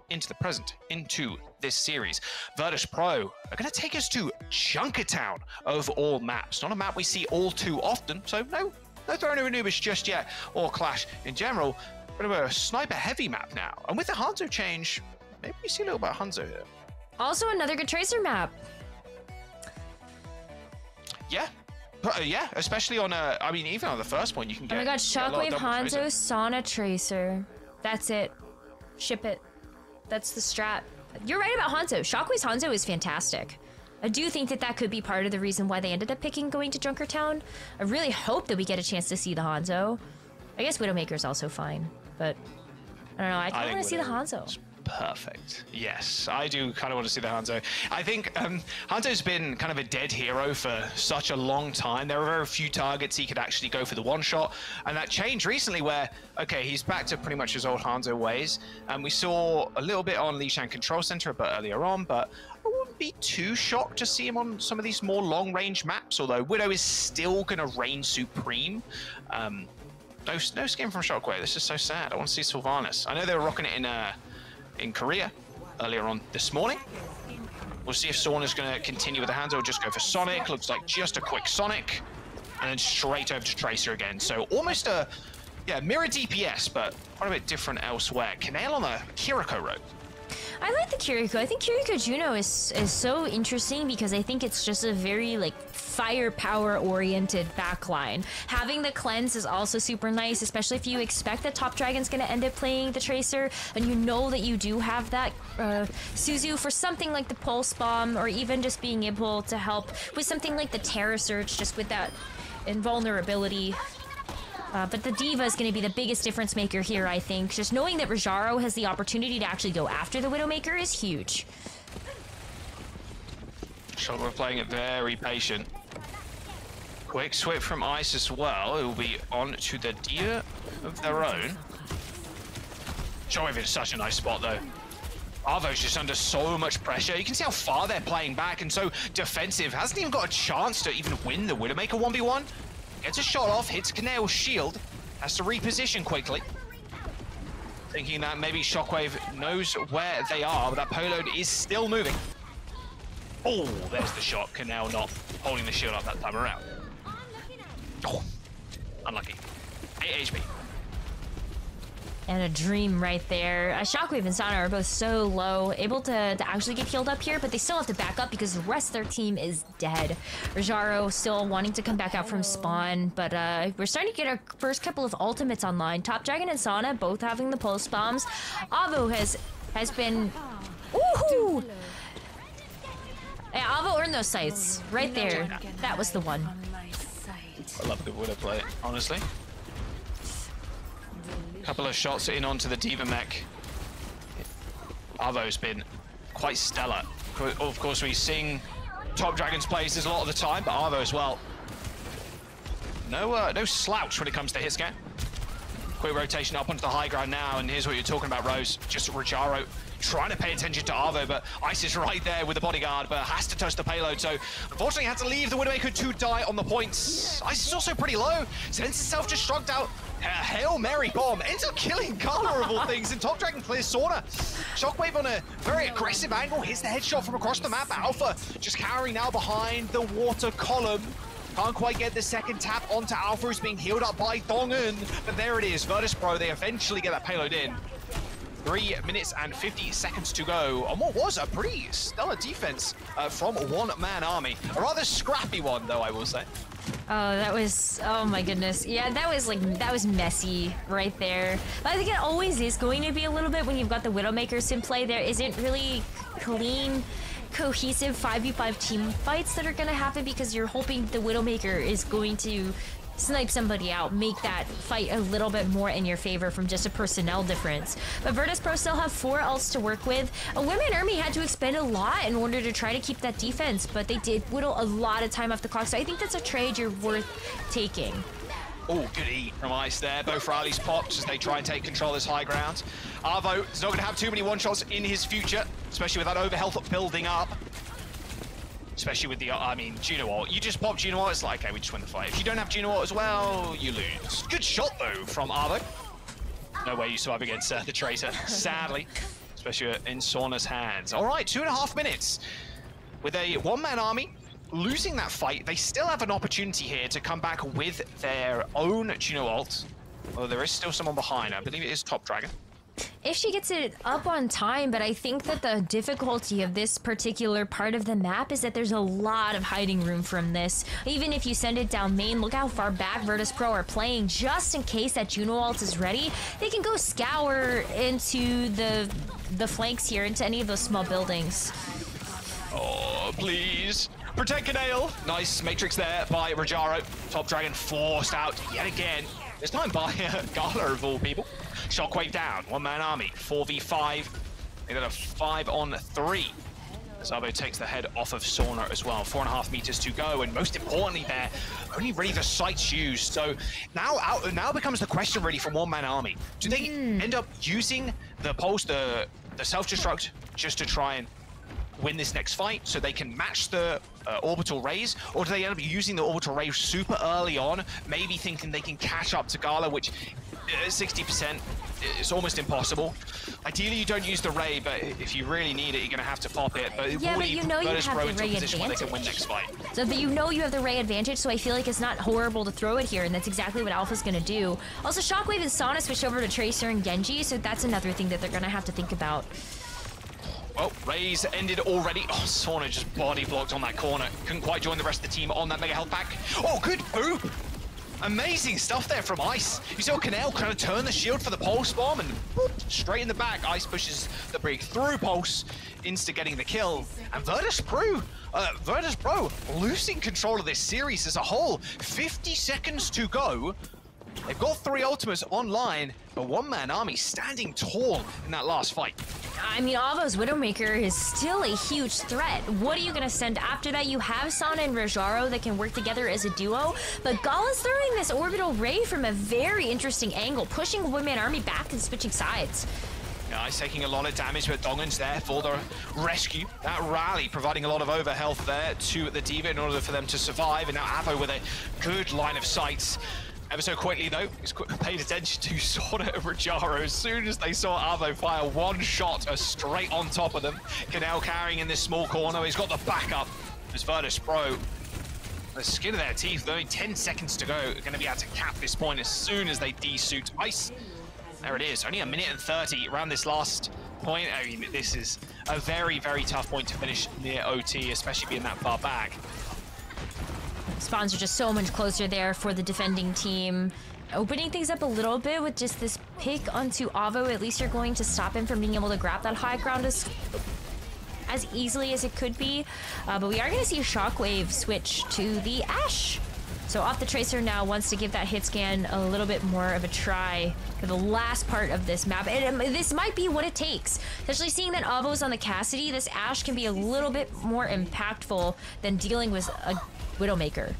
Speaker 1: into the present, into this series, Virtus Pro are going to take us to Junkertown of all maps. Not a map we see all too often, so no Throne of Anubis just yet, or Clash in general. But we're a sniper heavy map now, and with the Hanzo change, maybe we see a little bit of Hanzo here.
Speaker 2: Also another good Tracer map.
Speaker 1: Yeah, especially on I mean, even on the first one, you can get.
Speaker 2: Oh my god, Shockwave Hanzo, Sauna Tracer. That's it. Ship it. That's the strat. You're right about Hanzo. Shockwave's Hanzo is fantastic. I do think that could be part of the reason why they ended up picking going to Junkertown. I really hope that we get a chance to see the Hanzo. I guess Widowmaker's also fine, but I don't know. I kind of want to see the Hanzo.
Speaker 1: Perfect. Yes, I do kind of want to see the Hanzo. I think Hanzo's been kind of a dead hero for such a long time. There are very few targets he could actually go for the one shot, and that changed recently where, okay, he's back to pretty much his old Hanzo ways, and we saw a little bit on Lishan Control Center a bit earlier on, but I wouldn't be too shocked to see him on some of these more long-range maps, although Widow is still going to reign supreme. No skin from Shockwave. This is so sad. I want to see Sylvanas. I know they were rocking it in Korea earlier on this morning. We'll see if Sylvanas going to continue with the Hanzo or just go for Sonic. Looks like just a quick Sonic, and then straight over to Tracer again. So almost a mirror DPS, but quite a bit different elsewhere. Kanail on the Kiriko road.
Speaker 2: I like the Kiriko. I think Kiriko Juno is so interesting because I think it's just a very like firepower oriented backline. Having the cleanse is also super nice, especially if you expect that Top Dragon's going to end up playing the Tracer and you know that you do have that Suzu for something like the Pulse Bomb, or even just being able to help with something like the Terra Surge, just with that invulnerability. But the D.Va is going to be the biggest difference maker here, I think. Just knowing that Rajaro has the opportunity to actually go after the Widowmaker is huge.
Speaker 1: Shockwave playing it very patient. Quick swip from Ice as well. It will be on to the D.Va of their own. Shockwave in such a nice spot, though. Arvo's just under so much pressure. You can see how far they're playing back and so defensive. Hasn't even got a chance to even win the Widowmaker 1v1. Gets a shot off, hits Kanail's shield, has to reposition quickly. Thinking that maybe Shockwave knows where they are, but that payload is still moving. Oh, there's the shot. Kanail not holding the shield up that time around. Oh, unlucky. 8 HP.
Speaker 2: And a dream right there. Shockwave and Sana are both so low, able to actually get healed up here, but they still have to back up because the rest of their team is dead. Rajaro still wanting to come back out from spawn, but we're starting to get our first couple of ultimates online. Top Dragon and Sana both having the pulse bombs. Avo has been... Woohoo! Yeah, Avo earned those sights. Right there. That was the one.
Speaker 1: I love a good Widow play, honestly. Couple of shots in onto the D.Va mech. Avo's been quite stellar. Of course, we sing Top Dragon's plays a lot of the time, but Avo as well. No slouch when it comes to hit scan. Quick rotation up onto the high ground now, and here's what you're talking about, Rose. Just Rajaro trying to pay attention to Avo, but Ice is right there with the bodyguard, but has to touch the payload, so unfortunately had to leave the Widowmaker to die on the points. Ice is also pretty low. Sense itself just shrugged out. Hail Mary bomb ends up killing Gala of all things, and Top Dragon clears Sauna. Shockwave on a very aggressive angle hits the headshot from across the map. Alpha just cowering now behind the water column. Can't quite get the second tap onto Alpha, who's being healed up by Dong'un, but there it is. Virtus Pro, they eventually get that payload in. 3 minutes and 50 seconds to go on what was a pretty stellar defense from one-man army. A rather scrappy one, though, I will say.
Speaker 2: Oh, that was, oh my goodness. Yeah, that was messy right there. But I think it always is going to be a little bit when you've got the Widowmakers in play. There isn't really clean cohesive 5v5 team fights that are going to happen because you're hoping the Widowmaker is going to snipe somebody out, make that fight a little bit more in your favor from just a personnel difference. But Virtus.pro still have 4 ults to work with. A women army had to expend a lot in order to try to keep that defense, but they did whittle a lot of time off the clock, so I think that's a trade you're worth taking.
Speaker 1: Oh, good eat from Ice there. Both rallies popped as they try and take control of this high ground. Arvo is not going to have too many one-shots in his future, especially with that overhealth building up. Especially with the, I mean, Juno ult. You just pop Juno ult, it's like, okay, we just win the fight. If you don't have Juno ult as well, you lose. Good shot, though, from Arvo. No way you survive against the Tracer, sadly. Especially in Sorna's hands. All right, 2.5 minutes. With a one-man army losing that fight, they still have an opportunity here to come back with their own Juno ult. Although there is still someone behind. I believe it is Top Dragon.
Speaker 2: If she gets it up on time, but I think that the difficulty of this particular part of the map is that there's a lot of hiding room from this. Even if you send it down main, look how far back Virtus.pro are playing. Just in case that Juno ult is ready, they can go scour into the flanks here, into any of those small buildings.
Speaker 1: Oh, please. Protect Canale. Nice matrix there by Rajaro. Top Dragon forced out yet again. This time by Gala of all people. Shockwave down, one-man army, 4v5. They got a 5-on-3. As Arvo takes the head off of Sorna as well. 4.5 meters to go, and most importantly there, only really the sights used. So now becomes the question really from one-man army. Do they end up using the pulse, the self-destruct, just to try and win this next fight so they can match the orbital raise, or do they end up using the orbital raise super early on, maybe thinking they can catch up to Gala, which 60% is almost impossible. Ideally you don't use the ray, but if you really need it, you're gonna have to pop it. But
Speaker 2: yeah, but you know you have the ray advantage.
Speaker 1: They can win next fight.
Speaker 2: So you know you have the ray advantage, so I feel like it's not horrible to throw it here, and that's exactly what Alpha's gonna do. Also, Shockwave and Sana switched over to Tracer and Genji, so that's another thing that they're gonna have to think about.
Speaker 1: Well, Raze ended already. Oh, Sorna just body blocked on that corner. Couldn't quite join the rest of the team on that mega health pack. Oh, good boop! Amazing stuff there from Ice. You saw Canale kind of turn the shield for the Pulse Bomb and boop, straight in the back. Ice pushes the break through Pulse, instigating the kill. And Virtus.pro losing control of this series as a whole. 50 seconds to go. They've got 3 ultimates online, but one-man army standing tall in that last fight.
Speaker 2: I mean, Avo's Widowmaker is still a huge threat. What are you going to send after that? You have Sana and Rajaro that can work together as a duo, but Gala's throwing this orbital ray from a very interesting angle, pushing one-man army back and switching sides.
Speaker 1: Yeah, he's taking a lot of damage, but Dongan's there for the rescue. That rally providing a lot of overhealth there to the D.Va in order for them to survive, and now Avo with a good line of sights. Ever so quickly, though, he's paid attention to Sorna and Rajaro. As soon as they saw Avo fire one shot straight on top of them, Canale carrying in this small corner. He's got the backup as Virtus.pro. The skin of their teeth, only 10 seconds to go. Going to be able to cap this point as soon as they de-suit Ice. There it is, only 1 minute and 30 around this last point. I mean, this is a very, very tough point to finish near OT, especially being that far back.
Speaker 2: Spawns are just so much closer there for the defending team. Opening things up a little bit with just this pick onto Avo. At least you're going to stop him from being able to grab that high ground as easily as it could be. But we are going to see a Shockwave switch to the Ashe. So off the Tracer now wants to give that hit scan a little bit more of a try for the last part of this map. And this might be what it takes. Especially seeing that Avo's on the Cassidy, this Ashe can be a little bit more impactful than dealing with a Widowmaker.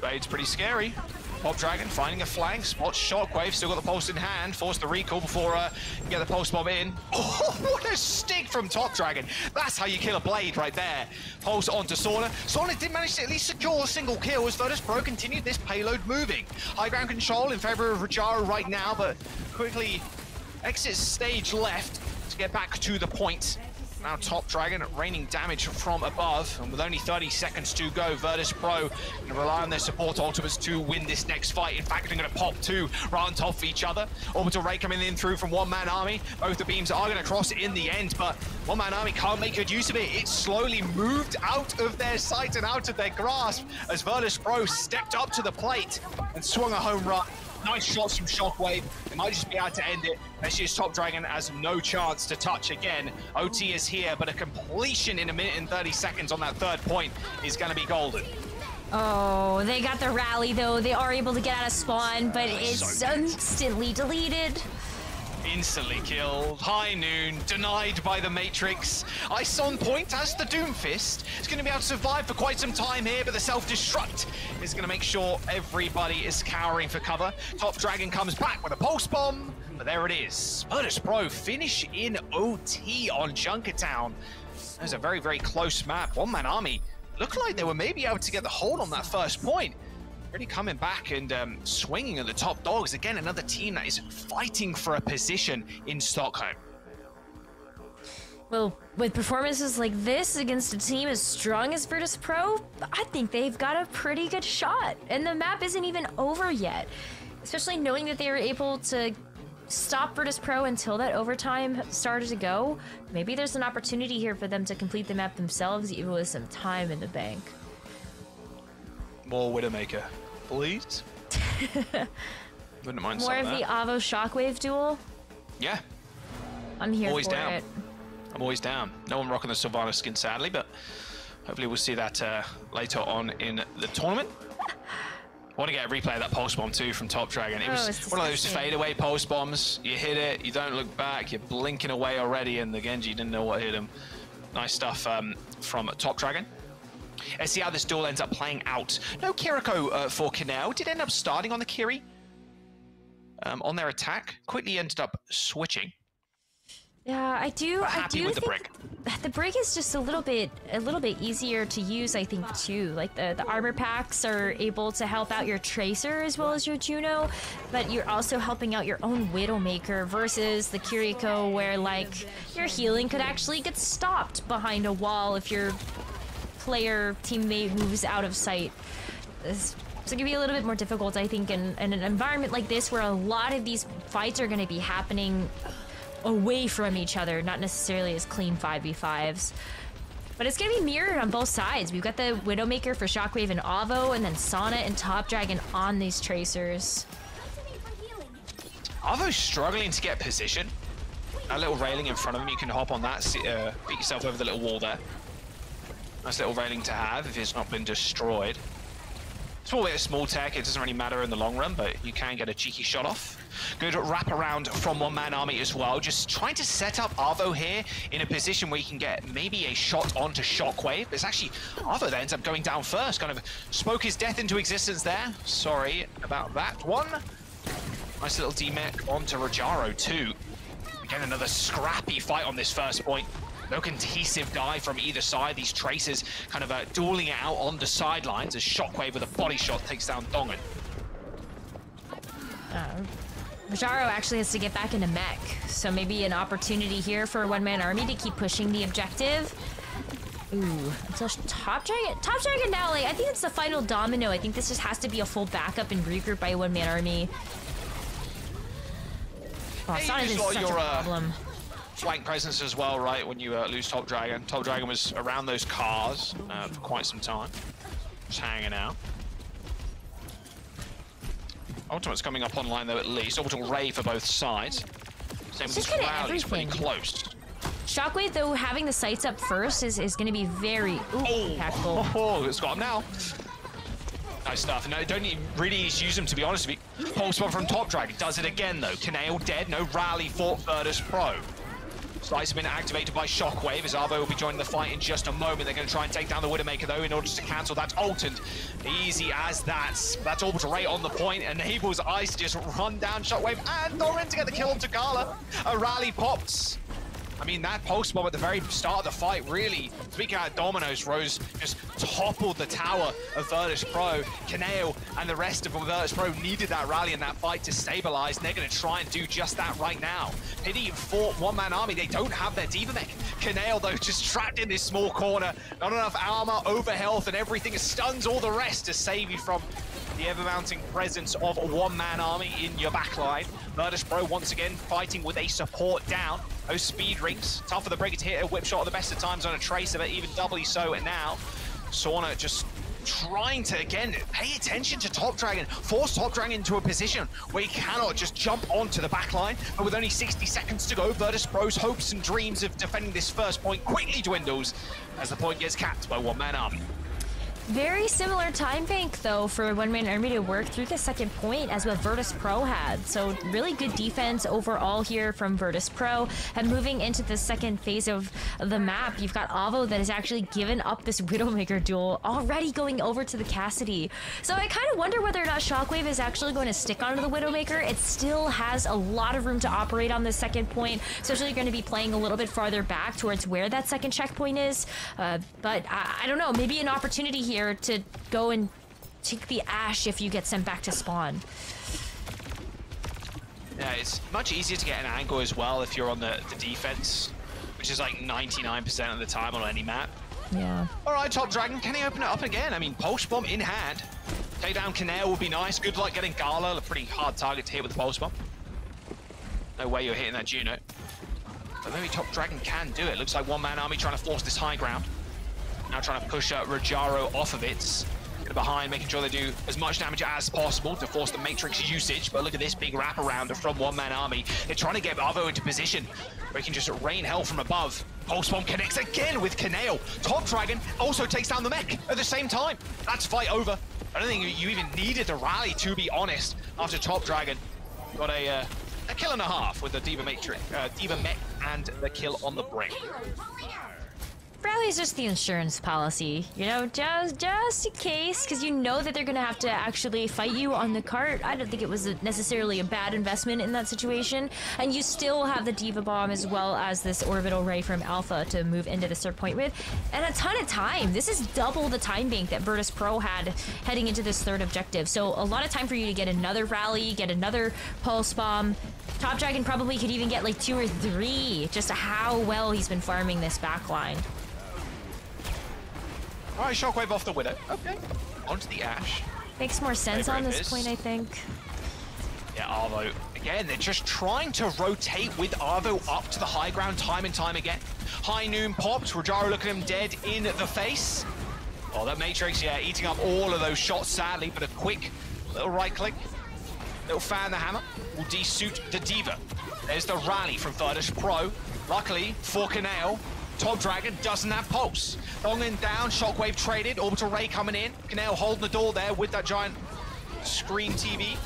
Speaker 1: It's pretty scary. Top Dragon finding a flank, spots Shockwave, still got the pulse in hand, forced the recall before you get the pulse bomb in. Oh, what a stick from Top Dragon. That's how you kill a blade right there. Pulse onto Sorna. Sorna did manage to at least secure a single kill as Virtus.pro continued this payload moving. High ground control in favor of Rajaro right now, but quickly exits stage left to get back to the point. Now Top Dragon raining damage from above, and with only 30 seconds to go, Virtus.pro going to rely on their support ultimates to win this next fight. In fact, they're going to pop 2 right on top of each other. Orbital Ray coming in through from one-man army. Both the beams are going to cross in the end, but one-man army can't make good use of it. It's slowly moved out of their sight and out of their grasp as Virtus.pro stepped up to the plate and swung a home run. Nice shots from Shockwave. They might just be able to end it. Let's just Top Dragon has no chance to touch again. OT is here, but a completion in 1 minute and 30 seconds on that third point is going to be golden.
Speaker 2: Oh, they got the rally though. They are able to get out of spawn, but it's instantly deleted.
Speaker 1: Instantly killed. High Noon denied by the Matrix. Ice on point as the Doomfist is going to be able to survive for quite some time here, but the self-destruct is going to make sure everybody is cowering for cover. Top Dragon comes back with a pulse bomb, but there it is. Virtus.pro finish in OT on Junkertown. That was a very, very close map. One Man Army looked like they were maybe able to get the hold on that first point. Really coming back and swinging at the top dogs. Again, another team that is fighting for a position in Stockholm.
Speaker 2: Well, with performances like this against a team as strong as Virtus.pro, I think they've got a pretty good shot. And the map isn't even over yet. Especially knowing that they were able to stop Virtus.pro until that overtime started to go. Maybe there's an opportunity here for them to complete the map themselves, even with some time in the bank.
Speaker 1: More Widowmaker, please. Wouldn't mind
Speaker 2: more of
Speaker 1: that.
Speaker 2: The Avo Shockwave duel.
Speaker 1: Yeah,
Speaker 2: I'm here
Speaker 1: always
Speaker 2: for
Speaker 1: down.
Speaker 2: it.
Speaker 1: I'm always down. No one rocking the Sylvanas skin, sadly, but hopefully we'll see that later on in the tournament. I want to get a replay of that pulse bomb too from Top Dragon. It was one of those fadeaway pulse bombs. You hit it, you don't look back, you're blinking away already, and the Genji didn't know what hit him. Nice stuff from Top Dragon. Let's see how this duel ends up playing out. No Kiriko for Kineo. Did end up starting on the Kiri on their attack. Quickly ended up switching.
Speaker 2: Yeah, I do.
Speaker 1: Happy with the Brig.
Speaker 2: The Brig is just a little bit easier to use, I think, too. Like the armor packs are able to help out your Tracer as well as your Juno, but you're also helping out your own Widowmaker versus the Kiriko, where like your healing could actually get stopped behind a wall if your player teammate moves out of sight. So it can be a little bit more difficult, I think, in an environment like this where a lot of these fights are going to be happening away from each other, not necessarily as clean 5v5s. But it's going to be mirrored on both sides. We've got the Widowmaker for Shockwave and Avo, and then Sana and Top Dragon on these Tracers.
Speaker 1: Avo's struggling to get position. A little railing in front of him, you can hop on that, beat yourself over the little wall there. Nice little railing to have if it's not been destroyed. It's probably a small tech, it doesn't really matter in the long run, but you can get a cheeky shot off. Good wrap around from One Man Army as well. Just trying to set up Avo here in a position where you can get maybe a shot onto Shockwave. It's actually Avo that ends up going down first, kind of spoke his death into existence there. Sorry about that one. Nice little D-mech onto Rajaro too. Again, another scrappy fight on this first point. No cohesive dive from either side. These Tracers kind of dueling it out on the sidelines as Shockwave with a body shot takes down Dongan.
Speaker 2: Rajaro actually has to get back into mech, so maybe an opportunity here for One Man Army to keep pushing the objective. Ooh, so Top Dragon now, like, I think it's the final domino. I think this just has to be a full backup and regroup by One Man Army. Oh, Sonic is such a problem.
Speaker 1: Flank presence as well, right, when you lose Top Dragon. Top Dragon was around those cars for quite some time. Just hanging out. Ultimate's coming up online though at least. Orbital Ray for both sides. Same with this Rowdy's pretty close.
Speaker 2: Shockwave though, having the sights up first is going to be very impactful.
Speaker 1: Oh, it's got him now. Nice stuff. No, don't really use him, to be honest with you. Pulse bomb from Top Dragon. Does it again though. Kineo dead. No rally for Virtus.pro. Slice has been activated by Shockwave as Avo will be joining the fight in just a moment. They're going to try and take down the Widowmaker though in order to cancel that ult, and easy as that. That's Orbital Ray on the point, enables Ice to just run down Shockwave and Doran to get the kill on Tagala. A rally pops. I mean, that pulse bomb at the very start of the fight really, speaking out of dominoes, Rose just toppled the tower of Virtus.pro. Kineo and the rest of Virtus.pro needed that rally and that fight to stabilize, and they're going to try and do just that right now. Pity for One Man Army, they don't have their D.Va mech. Kineo, though, just trapped in this small corner. Not enough armor, over health, and everything stuns all the rest to save you from the ever-mounting presence of One Man Army in your backline. Virtus.pro once again fighting with a support down. Those speed rings, tough for the Brig to hit a whip shot at the best of times on a Tracer, but even doubly so now. Sauna just trying to, again, pay attention to Top Dragon, force Top Dragon into a position where he cannot just jump onto the back line. But with only 60 seconds to go, Virtus.pro's hopes and dreams of defending this first point quickly dwindles as the point gets capped by One Man Army.
Speaker 2: Very similar time bank, though, for One Man Army to work through the second point as what Virtus.pro had. So really good defense overall here from Virtus.pro. And moving into the second phase of the map, you've got Avo that has actually given up this Widowmaker duel, already going over to the Cassidy. So I kind of wonder whether or not Shockwave is actually going to stick onto the Widowmaker. It still has a lot of room to operate on the second point, especially going to be playing a little bit farther back towards where that second checkpoint is. But I don't know, maybe an opportunity here to go and take the Ashe if you get sent back to spawn.
Speaker 1: Yeah, it's much easier to get an angle as well if you're on the defense, which is like 99% of the time on any map.
Speaker 2: Yeah.
Speaker 1: All right, Top Dragon, can he open it up again? I mean, Pulse Bomb in hand. Take down Kineo would be nice. Good luck getting Gala, a pretty hard target to hit with the Pulse Bomb. No way you're hitting that Juno. But maybe Top Dragon can do it. Looks like One Man Army trying to force this high ground. Now trying to push Rajaro off of it. Get behind, making sure they do as much damage as possible to force the Matrix usage. But look at this big wraparound from One Man Army. They're trying to get Avo into position where he can just rain hell from above. Pulse Bomb connects again with Kineo. Top Dragon also takes down the mech at the same time. That's fight over. I don't think you even needed the rally, to be honest, after Top Dragon got a kill and a half with the D.Va Matrix, D.Va mech and the kill on the brink.
Speaker 2: Rally is just the insurance policy, you know, just in case, because you know that they're going to have to actually fight you on the cart. I don't think it was necessarily a bad investment in that situation. And you still have the D.Va Bomb as well as this orbital ray from Alpha to move into the start point with. And a ton of time. This is double the time bank that Virtus.pro had heading into this third objective. So a lot of time for you to get another rally, get another Pulse Bomb. Top Dragon probably could even get like 2 or 3, just how well he's been farming this backline.
Speaker 1: All right, Shockwave off the Widow. Okay. Onto the Ashe.
Speaker 2: Makes more sense on this point, I think.
Speaker 1: Yeah, Avo. Again, they're just trying to rotate with Avo up to the high ground time and time again. High Noon popped. Rajaro looking at him dead in the face. Oh, that Matrix, yeah, eating up all of those shots, sadly, but a quick little right click. Little fan the hammer will de-suit the D.Va. There's the rally from Virtus.pro. Luckily for Kineo, Top Dragon doesn't have pulse. Dongan down, Shockwave traded, Orbital Ray coming in. Kineo holding the door there with that giant screen TV.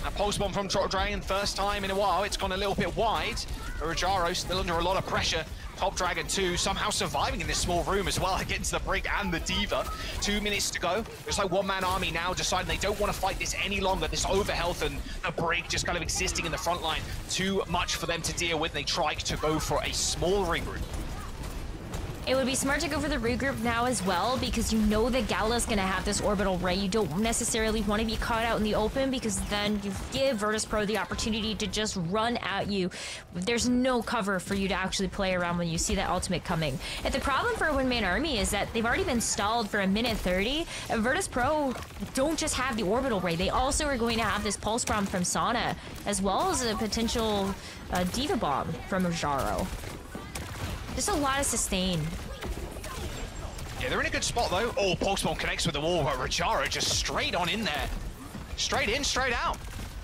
Speaker 1: A pulse bomb from Top Dragon, first time in a while. It's gone a little bit wide. Rajaro still under a lot of pressure. Top Dragon 2 somehow surviving in this small room as well against the Brig and the D.Va. 2 minutes to go. It's like One Man Army now deciding they don't want to fight this any longer. This overhealth and the Brig just kind of existing in the front line. Too much for them to deal with. They try to go for a small regroup.
Speaker 2: It would be smart to go for the regroup now as well, because you know that Gala's going to have this orbital ray. You don't necessarily want to be caught out in the open, because then you give Virtus.pro the opportunity to just run at you. There's no cover for you to actually play around when you see that ultimate coming. And the problem for One Man Army is that they've already been stalled for 1:30, and Virtus.pro don't just have the orbital ray. They also are going to have this pulse bomb from Sana, as well as a potential D.Va Bomb from Rajaro. Just a lot of sustain.
Speaker 1: Yeah, they're in a good spot though. Oh, Pulse Bomb connects with the wall, but Rajaro just straight on in there. Straight in, straight out.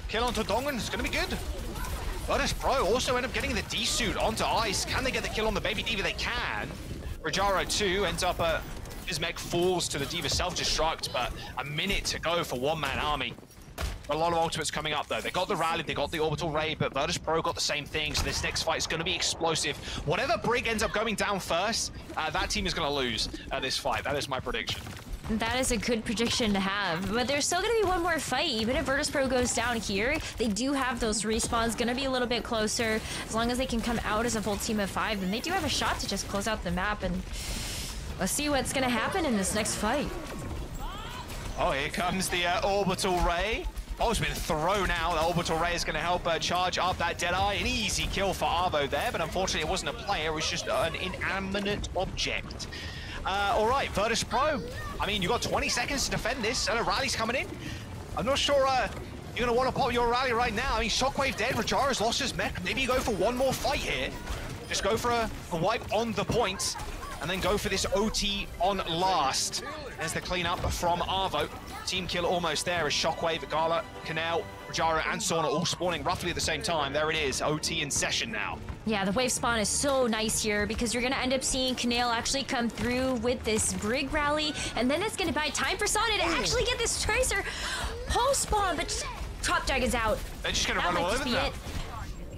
Speaker 1: Kill onto Dongan, it's gonna be good. Virtus.pro also end up getting the D-suit onto ice. Can they get the kill on the baby D.Va? They can. Rajaro 2 ends up his mech falls to the D.Va self-destruct, but a minute to go for One Man Army. A lot of ultimates coming up though. They got the rally, they got the orbital ray, but Virtus.pro got the same thing, so this next fight is going to be explosive. Whatever Brig ends up going down first, that team is going to lose this fight. That is my prediction.
Speaker 2: That is a good prediction to have, but there's still going to be one more fight. Even if Virtus.pro goes down here, they do have those respawns, going to be a little bit closer. As long as they can come out as a full team of 5, then they do have a shot to just close out the map, and let's see what's going to happen in this next fight.
Speaker 1: Oh, here comes the orbital ray. Oh, it's been thrown out. The orbital ray is going to help charge up that Deadeye. An easy kill for Avo there, but unfortunately it wasn't a player. It was just an inanimate object. All right, Virtus.pro. I mean, you've got 20 seconds to defend this, and a rally's coming in. I'm not sure you're going to want to pop your rally right now. I mean, Shockwave dead. Rajaro's lost his mech. Maybe you go for one more fight here. Just go for a wipe on the point. and then go for this OT on last. There's the cleanup from Arvo. Team kill almost there as Shockwave, Gala, Canal, Rajara, and Sauna all spawning roughly at the same time. There it is, OT in session now.
Speaker 2: Yeah, the wave spawn is so nice here because you're going to end up seeing Canale actually come through with this Brig rally, and then it's going to buy time for Sauna to actually get this Tracer pulse spawn, but Top Dragon's out.
Speaker 1: They're just going to run all over now.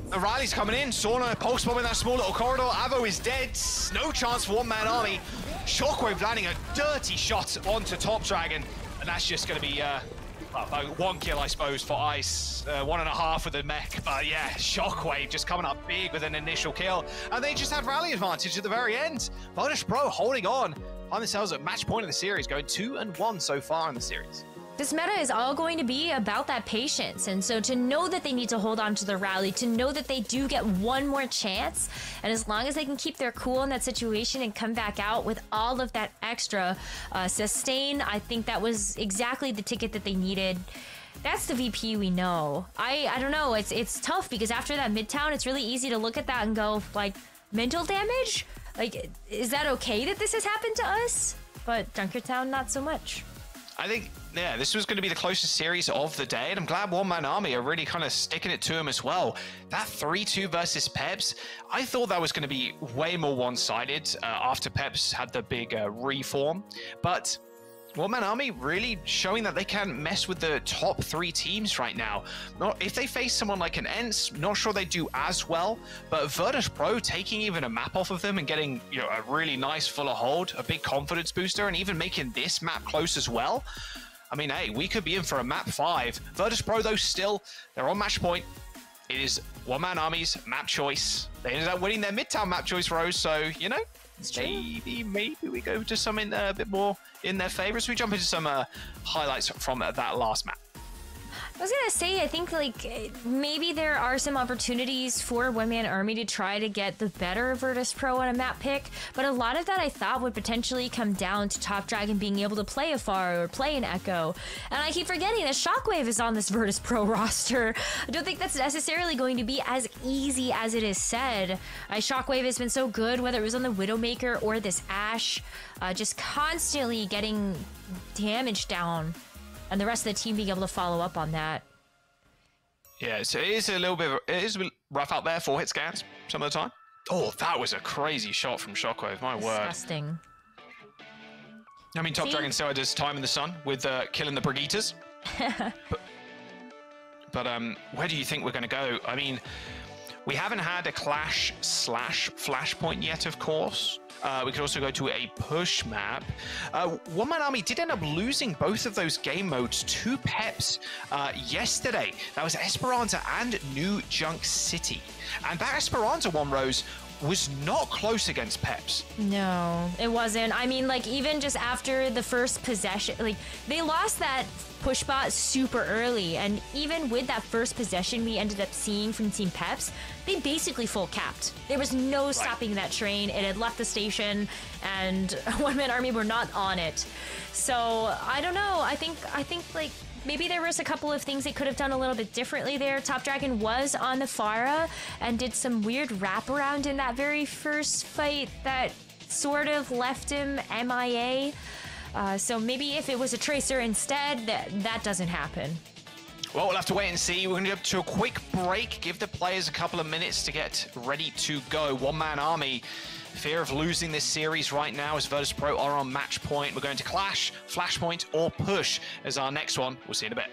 Speaker 1: The rally's coming in. Sauna pulse bomb in that small little corridor. Avo is dead. No chance for one-man army. Shockwave landing a dirty shot onto Top Dragon, and that's just going to be one kill, I suppose, for Ice. 1.5 with the mech. But yeah, Shockwave just coming up big with an initial kill. And they just had rally advantage at the very end. Virtus Pro holding on. Find themselves at match point in the series, going 2-1 so far in the series.
Speaker 2: This meta is all going to be about that patience, and so to know that they need to hold on to the rally, to know that they do get one more chance, and as long as they can keep their cool in that situation and come back out with all of that extra sustain, I think that was exactly the ticket that they needed. That's the VP we know. I don't know, it's tough because after that Midtown, it's really easy to look at that and go, like, mental damage? Like, is that okay that this has happened to us? But Junkertown, not so much.
Speaker 1: I think, yeah, this was going to be the closest series of the day, and I'm glad One Man Army are really kind of sticking it to him as well. That 3-2 versus Peps, I thought that was going to be way more one-sided after Peps had the big reform, but One Man Army really showing that they can mess with the top 3 teams right now. If they face someone like an ENCE, not sure they do as well, but Virtus Pro taking even a map off of them and getting, you know, a really nice fuller hold, a big confidence booster, and even making this map close as well. I mean, hey, we could be in for a map 5. Virtus Pro, though, still, they're on match point. It is One Man Army's map choice. They ended up winning their Midtown map choice, Rose, so, you know, maybe we go to something a bit more in their favor. So we jump into some highlights from that last map.
Speaker 2: I was gonna say, I think like maybe there are some opportunities for One Man Army to try to get the better Virtus Pro on a map pick, but a lot of that I thought would potentially come down to Top Dragon being able to play a Pharah or play an Echo. And I keep forgetting that Shockwave is on this Virtus Pro roster. I don't think that's necessarily going to be as easy as it is said. Shockwave has been so good, whether it was on the Widowmaker or this Ashe, just constantly getting damage down, and the rest of the team being able to follow up on that.
Speaker 1: Yeah, so it is a little bit rough out there for hit scans some of the time. Oh, that was a crazy shot from Shockwave, my word.
Speaker 2: Disgusting.
Speaker 1: I mean, Top Dragon still had his time in the sun with killing the Brigitas. but where do you think we're going to go? I mean, we haven't had a Clash/Flashpoint yet, of course. We could also go to a push map. One Man Army did end up losing both of those game modes to Peps yesterday. That was Esperanza and New Junk City. And that Esperanza one, Rose, was not close against Peps.
Speaker 2: No, it wasn't. I mean, like, even just after the first possession, like, they lost that push bot super early, and even with that first possession we ended up seeing from Team Peps, they basically full capped. There was no stopping that train. It had left the station, and One Man Army were not on it. So I don't know. I think like maybe there was a couple of things they could have done a little bit differently there. Top Dragon was on the Pharah and did some weird wraparound in that very first fight that sort of left him MIA. So maybe if it was a Tracer instead, that doesn't happen.
Speaker 1: Well, we'll have to wait and see. We're going to go to a quick break, give the players a couple of minutes to get ready to go. One Man Army, fear of losing this series right now as Virtus Pro are on match point. We're going to Clash, Flashpoint, or Push as our next one. We'll see you in a bit.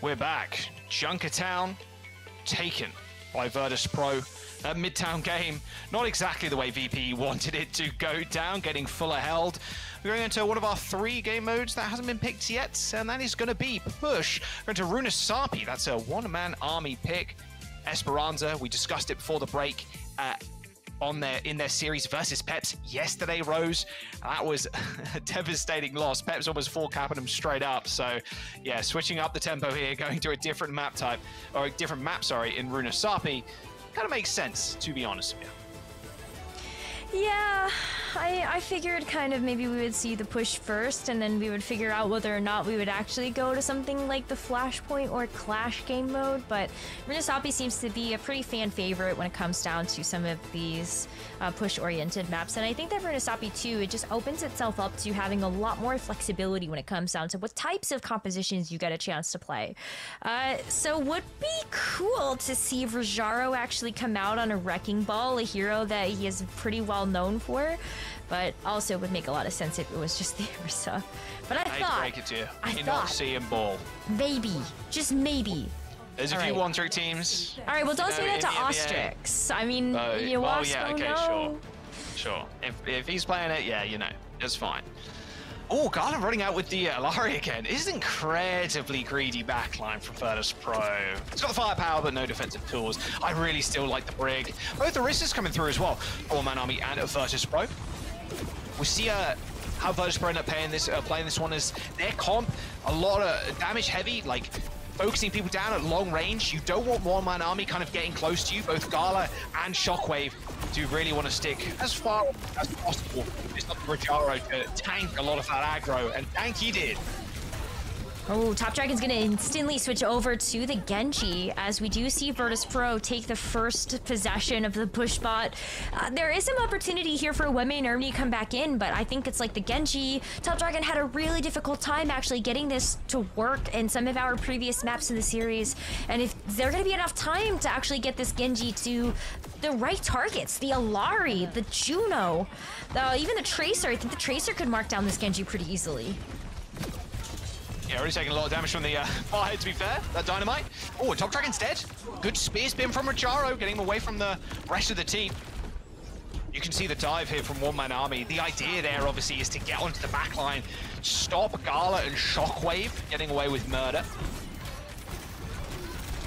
Speaker 1: We're back. Junkertown taken by Virtus Pro. A Midtown game, not exactly the way VP wanted it to go down, getting fuller held. We're going into one of our 3 game modes that hasn't been picked yet, and that is going to be Push. We're into Runa Sapi. That's a one-man army pick. Esperanza, we discussed it before the break. In their series versus Peps yesterday, Rose. That was a devastating loss. Peps almost 4-capping them straight up. So, yeah, switching up the tempo here, going to a different map type, or a different map, sorry, in Runa Sapi, kind of makes sense, to be honest with you.
Speaker 2: Yeah, I figured kind of maybe we would see the push first, and then we would figure out whether or not we would actually go to something like the Flashpoint or Clash game mode, but Runa Sapi seems to be a pretty fan favorite when it comes down to some of these push-oriented maps, and I think that Runa Sapi too, it just opens itself up to having a lot more flexibility when it comes down to what types of compositions you get a chance to play. So would be cool to see Rajaro actually come out on a Wrecking Ball, a hero that he is pretty well known for, but also would make a lot of sense if it was just the Ursa. But I thought,
Speaker 1: break it to you. I not see him ball.
Speaker 2: Maybe, just maybe.
Speaker 1: There's a few 1-3 teams.
Speaker 2: All right, well, don't say that to Ostrix. I mean, you
Speaker 1: well, yeah, okay, sure. If he's playing it, yeah, you know, it's fine. Oh, Gala running out with the Alari again. This is an incredibly greedy backline from Virtus Pro. It's got the firepower, but no defensive tools. I really still like the Brig. Both Orisas coming through as well. Four-man army and Virtus Pro. We see how Virtus Pro end up playing this one as their comp. A lot of damage heavy, like focusing people down at long range. You don't want one-man army kind of getting close to you. Both Gala and Shockwave do really want to stick as far as possible. It's up to Rajaro to tank a lot of that aggro, and tank he did.
Speaker 2: Oh, Top Dragon's gonna instantly switch over to the Genji as we do see Virtus Pro take the first possession of the push bot. There is some opportunity here for Wemme and Ermini to come back in, but I think it's like the Genji. Top Dragon had a really difficult time actually getting this to work in some of our previous maps in the series. And if there's gonna be enough time to actually get this Genji to the right targets, the Alari, the Juno, even the Tracer, I think the Tracer could mark down this Genji pretty easily.
Speaker 1: Yeah, already taking a lot of damage from the Firehead, to be fair. That Dynamite. Oh, Top Dragon's dead. Good spear spin from Rajaro, getting him away from the rest of the team. You can see the dive here from One Man Army. The idea there, obviously, is to get onto the backline, stop Gala and Shockwave getting away with murder.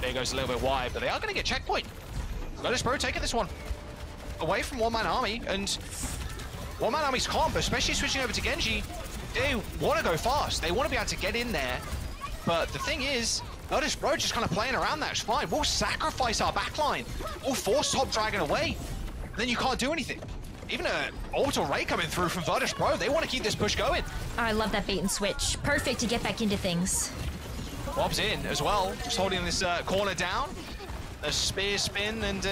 Speaker 1: There goes a little bit wide, but they are going to get checkpoint. Virtus Pro taking this one away from One Man Army, and One Man Army's comp, especially switching over to Genji, they want to go fast. They want to be able to get in there. But the thing is, Virtus Pro just kind of playing around that. It's fine. We'll sacrifice our backline. We'll force Top Dragon away. And then you can't do anything. Even an Orbital Ray coming through from Virtus Pro. They want to keep this push going.
Speaker 2: I love that bait and switch. Perfect to get back into things.
Speaker 1: Bob's in as well. Just holding this corner down. A spear spin and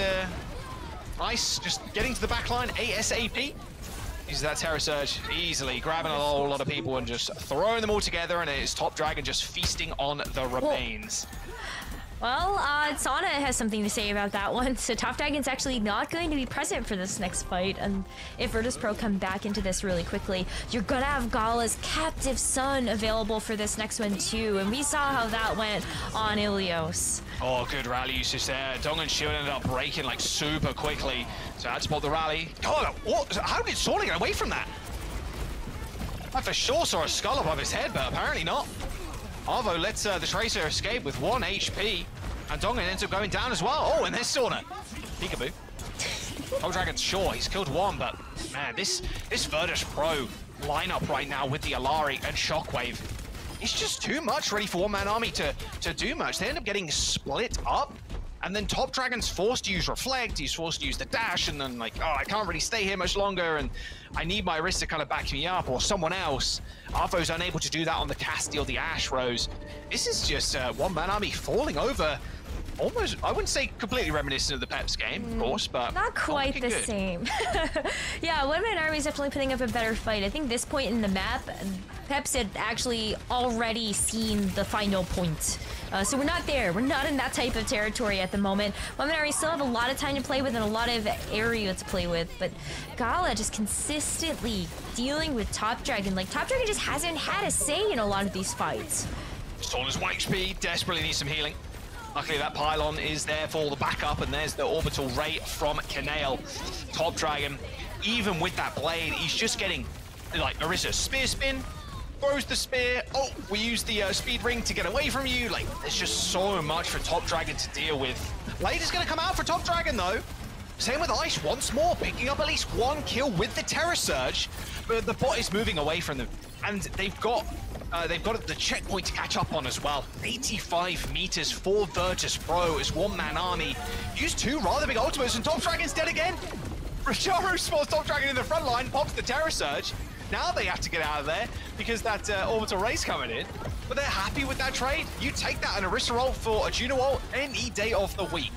Speaker 1: nice. Just getting to the backline ASAP. Uses that Terror Surge easily, grabbing a whole lot of people and just throwing them all together, and it's Top Dragon just feasting on the remains.
Speaker 2: Well, Sana has something to say about that one. So Top Dragon's actually not going to be present for this next fight, and if Virtus Pro come back into this really quickly, you're gonna have Gala's Captive Son available for this next one too, and we saw how that went on Ilios.
Speaker 1: Oh, good rally usage there. Dongan's shield ended up breaking like super quickly, so I had to spot the rally. Oh, how did Sona get away from that? I for sure saw a skull above his head, but apparently not. Arvo lets the Tracer escape with 1 HP, and Dongan ends up going down as well. Oh, and there's Sona. Peekaboo. Top Dragon's sure, he's killed one, but man, this Virtus Pro lineup right now with the Alari and Shockwave, it's just too much ready for One Man Army to do much. They end up getting split up, and then Top Dragon's forced to use Reflect, he's forced to use the dash, and then like, oh, I can't really stay here much longer, and I need my wrist to kind of back me up, or someone else. Arvo's unable to do that on the Castiel, the Ash Rose. This is just One Man Army falling over. Almost, I wouldn't say completely reminiscent of the Peps game, of course, but
Speaker 2: not quite the same. Yeah, One Man Army is definitely putting up a better fight. I think this point in the map, Peps had actually already seen the final point. So we're not there. We're not in that type of territory at the moment. One Man Army still have a lot of time to play with and a lot of area to play with, but Gala just consistently dealing with Top Dragon. Like, Top Dragon just hasn't had a say in a lot of these fights.
Speaker 1: Sauna's 1 HP, desperately needs some healing. Luckily that pylon is there for the backup, and there's the orbital ray from Kanail. Top Dragon, even with that blade, he's just getting, like, Orisa, spear spin, throws the spear, oh, we use the speed ring to get away from you. Like, there's just so much for Top Dragon to deal with. Blade is gonna come out for Top Dragon though. Same with Ice once more, picking up at least 1 kill with the Terror Surge, but the bot is moving away from them. And they've got the checkpoint to catch up on as well. 85 meters for Virtus Pro as one-man army. Use 2 rather big ultimates, and Top Dragon's dead again. Rajaru spots Top Dragon in the front line, pops the Terror Surge. Now they have to get out of there because that orbital ray's coming in. But they're happy with that trade. You take that an Orisa ult for a Juno ult any day of the week.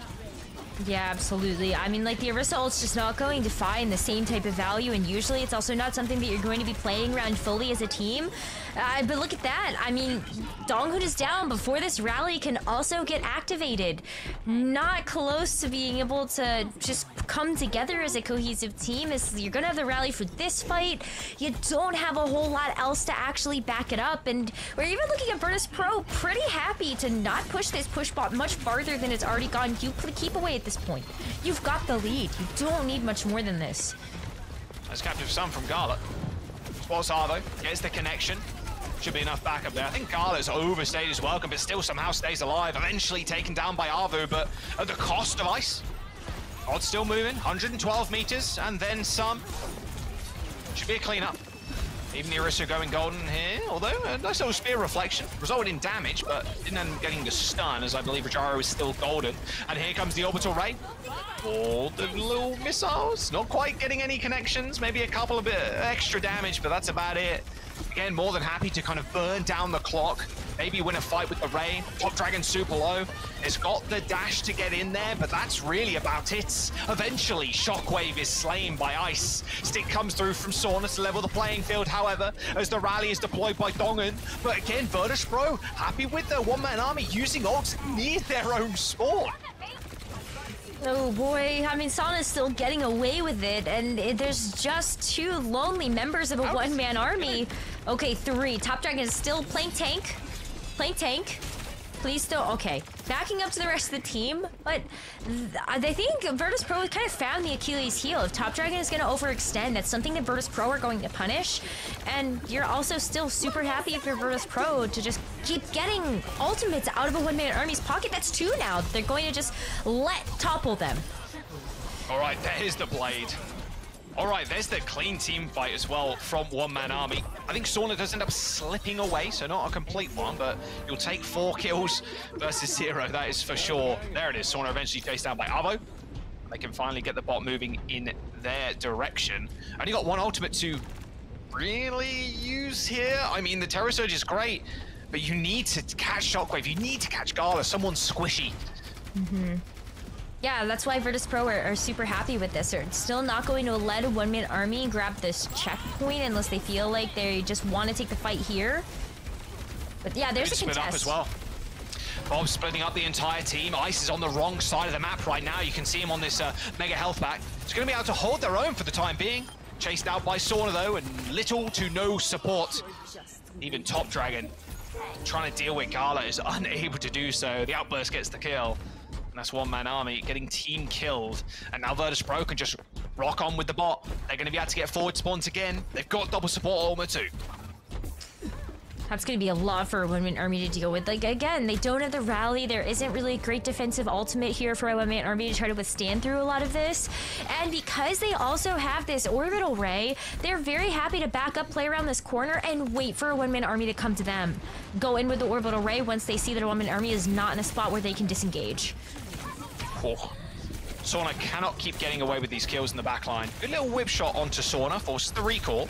Speaker 2: Yeah, absolutely. I mean, like, the Orisa ult's just not going to find the same type of value, and usually it's also not something that you're going to be playing around fully as a team. But look at that. I mean, Donghun is down before this rally can also get activated. Not close to being able to just come together as a cohesive team. You're going to have the rally for this fight. You don't have a whole lot else to actually back it up, and we're even looking at Virtus Pro pretty happy to not push this push bot much farther than it's already gone. You keep away at this point. You've got the lead. You don't need much more than this.
Speaker 1: That's Captive Sun from Gala. Spots Arvo, gets the connection. Should be enough backup there. I think Gala's overstayed his welcome, but still somehow stays alive. Eventually taken down by Arvo, but at the cost of Ice. Odds still moving, 112 meters, and then some. Should be a cleanup. Even the Orisa going golden here, although a nice little spear reflection. Resulted in damage, but didn't end up getting the stun, as I believe Rajaru is still golden. And here comes the orbital ray. All the little missiles, not quite getting any connections, maybe a couple of bit extra damage, but that's about it. Again, more than happy to kind of burn down the clock, maybe win a fight with the Ray. Top Dragon super low. It's got the dash to get in there, but that's really about it. Eventually, Shockwave is slain by Ice. Stick comes through from Sauna to level the playing field, however, as the rally is deployed by Donghun. But again, Virtus Pro happy with their one-man army using ults near their own spawn.
Speaker 2: Oh boy, I mean, Sauna's still getting away with it, and there's just 2 lonely members of a one-man army. Okay, 3. Top Dragon is still playing tank. Playing tank. Please still, okay. Backing up to the rest of the team, but I think Virtus Pro kind of found the Achilles heel. If Top Dragon is going to overextend, that's something that Virtus Pro are going to punish. And you're also still super happy if you're Virtus Pro to just keep getting ultimates out of a one-man army's pocket. That's 2 now. They're going to just topple them.
Speaker 1: All right, there's the blade. All right, there's the clean team fight as well from one-man army. I think Sauna does end up slipping away, so not a complete one, but you'll take 4 kills versus 0, that is for sure. There it is, Sauna eventually chased down by Arvo. They can finally get the bot moving in their direction. Only got 1 ultimate to really use here. I mean, the Terror Surge is great, but you need to catch Shockwave. You need to catch Gala, someone squishy.
Speaker 2: Yeah, that's why Virtus Pro are super happy with this. They're still not going to let a one-man army grab this checkpoint unless they feel like they just want to take the fight here. But yeah, there's a contest.
Speaker 1: Split up as well. Bob splitting up the entire team. Ice is on the wrong side of the map right now. You can see him on this mega health pack. It's going to be able to hold their own for the time being. Chased out by Sauna though, and little to no support. Even Top Dragon trying to deal with Gala is unable to do so. The outburst gets the kill. And that's one-man army getting team killed. And now Virtus Pro can just rock on with the bot. They're going to be able to get forward spawns again. They've got double support armor too.
Speaker 2: That's going to be a lot for a one-man army to deal with. Like, again, they don't have the rally. There isn't really a great defensive ultimate here for a one-man army to try to withstand through a lot of this. And because they also have this orbital ray, they're very happy to back up, play around this corner, and wait for a one-man army to come to them. Go in with the orbital ray once they see that a one-man army is not in a spot where they can disengage.
Speaker 1: Oh. Sauna cannot keep getting away with these kills in the back line. Good little whip shot onto Sauna, forces the recall.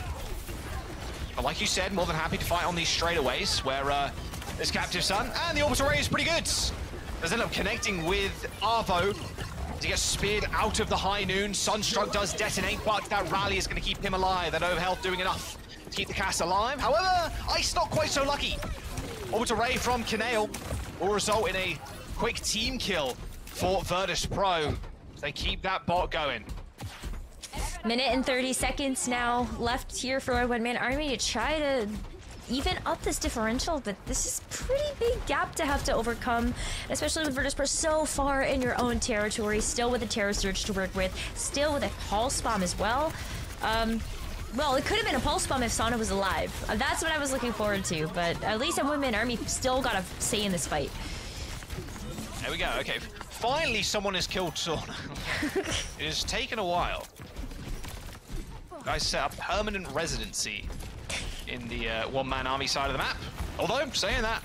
Speaker 1: But like you said, more than happy to fight on these straightaways where there's Captive Sun, and the orbital ray is pretty good. Does end up connecting with Arvo to get speared out of the high noon. Sunstruck does detonate, but that rally is going to keep him alive. That overhealth doing enough to keep the cast alive. However, Ice not quite so lucky. Orbital ray from Kanail will result in a quick team kill for Virtus Pro. They keep that bot going.
Speaker 2: Minute and 30 seconds now left here for a one-man army to try to even up this differential, but this is pretty big gap to have to overcome, especially with Virtus.pro so far in your own territory, still with a Terror Surge to work with, still with a Pulse Bomb as well. Well, it could have been a Pulse Bomb if Sana was alive. That's what I was looking forward to, but at least a one-man army still got a say in this fight.
Speaker 1: There we go, okay. Finally, someone has killed Sorna. It has taken a while. Guys set up permanent residency in the one-man army side of the map. Although, saying that,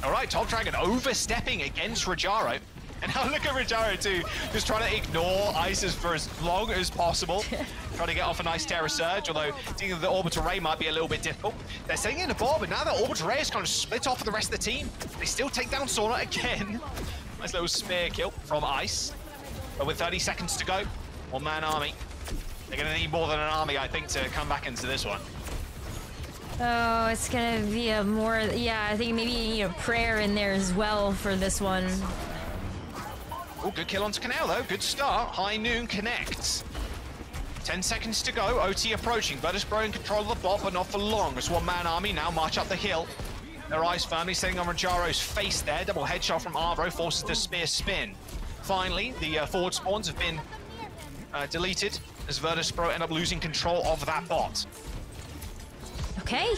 Speaker 1: all right, Top Dragon overstepping against Rajaro. And now look at Rajaro too, just trying to ignore Isis for as long as possible. Trying to get off a nice Terror Surge, although thinking the Orbital Ray might be a little bit difficult. They're sitting in the ball, but now that Orbital Ray is kind of split off with the rest of the team. They still take down Sorna again. Nice little spear kill from Ice. But with 30 seconds to go, one-man army. They're going to need more than an army, I think, to come back into this one.
Speaker 2: Oh, it's going to be a more... Yeah, I think maybe you need a prayer in there as well for this one.
Speaker 1: Oh, good kill onto Canal, though. Good start. High Noon connects. 10 seconds to go. OT approaching. Virtus.pro in control of the bot, but not for long. As one-man army now march up the hill. Their eyes firmly sitting on Rajaro's face there. Double headshot from Arvo forces the spear spin. Finally, the forward spawns have been deleted as Virtus.pro end up losing control of that bot.
Speaker 2: Okay.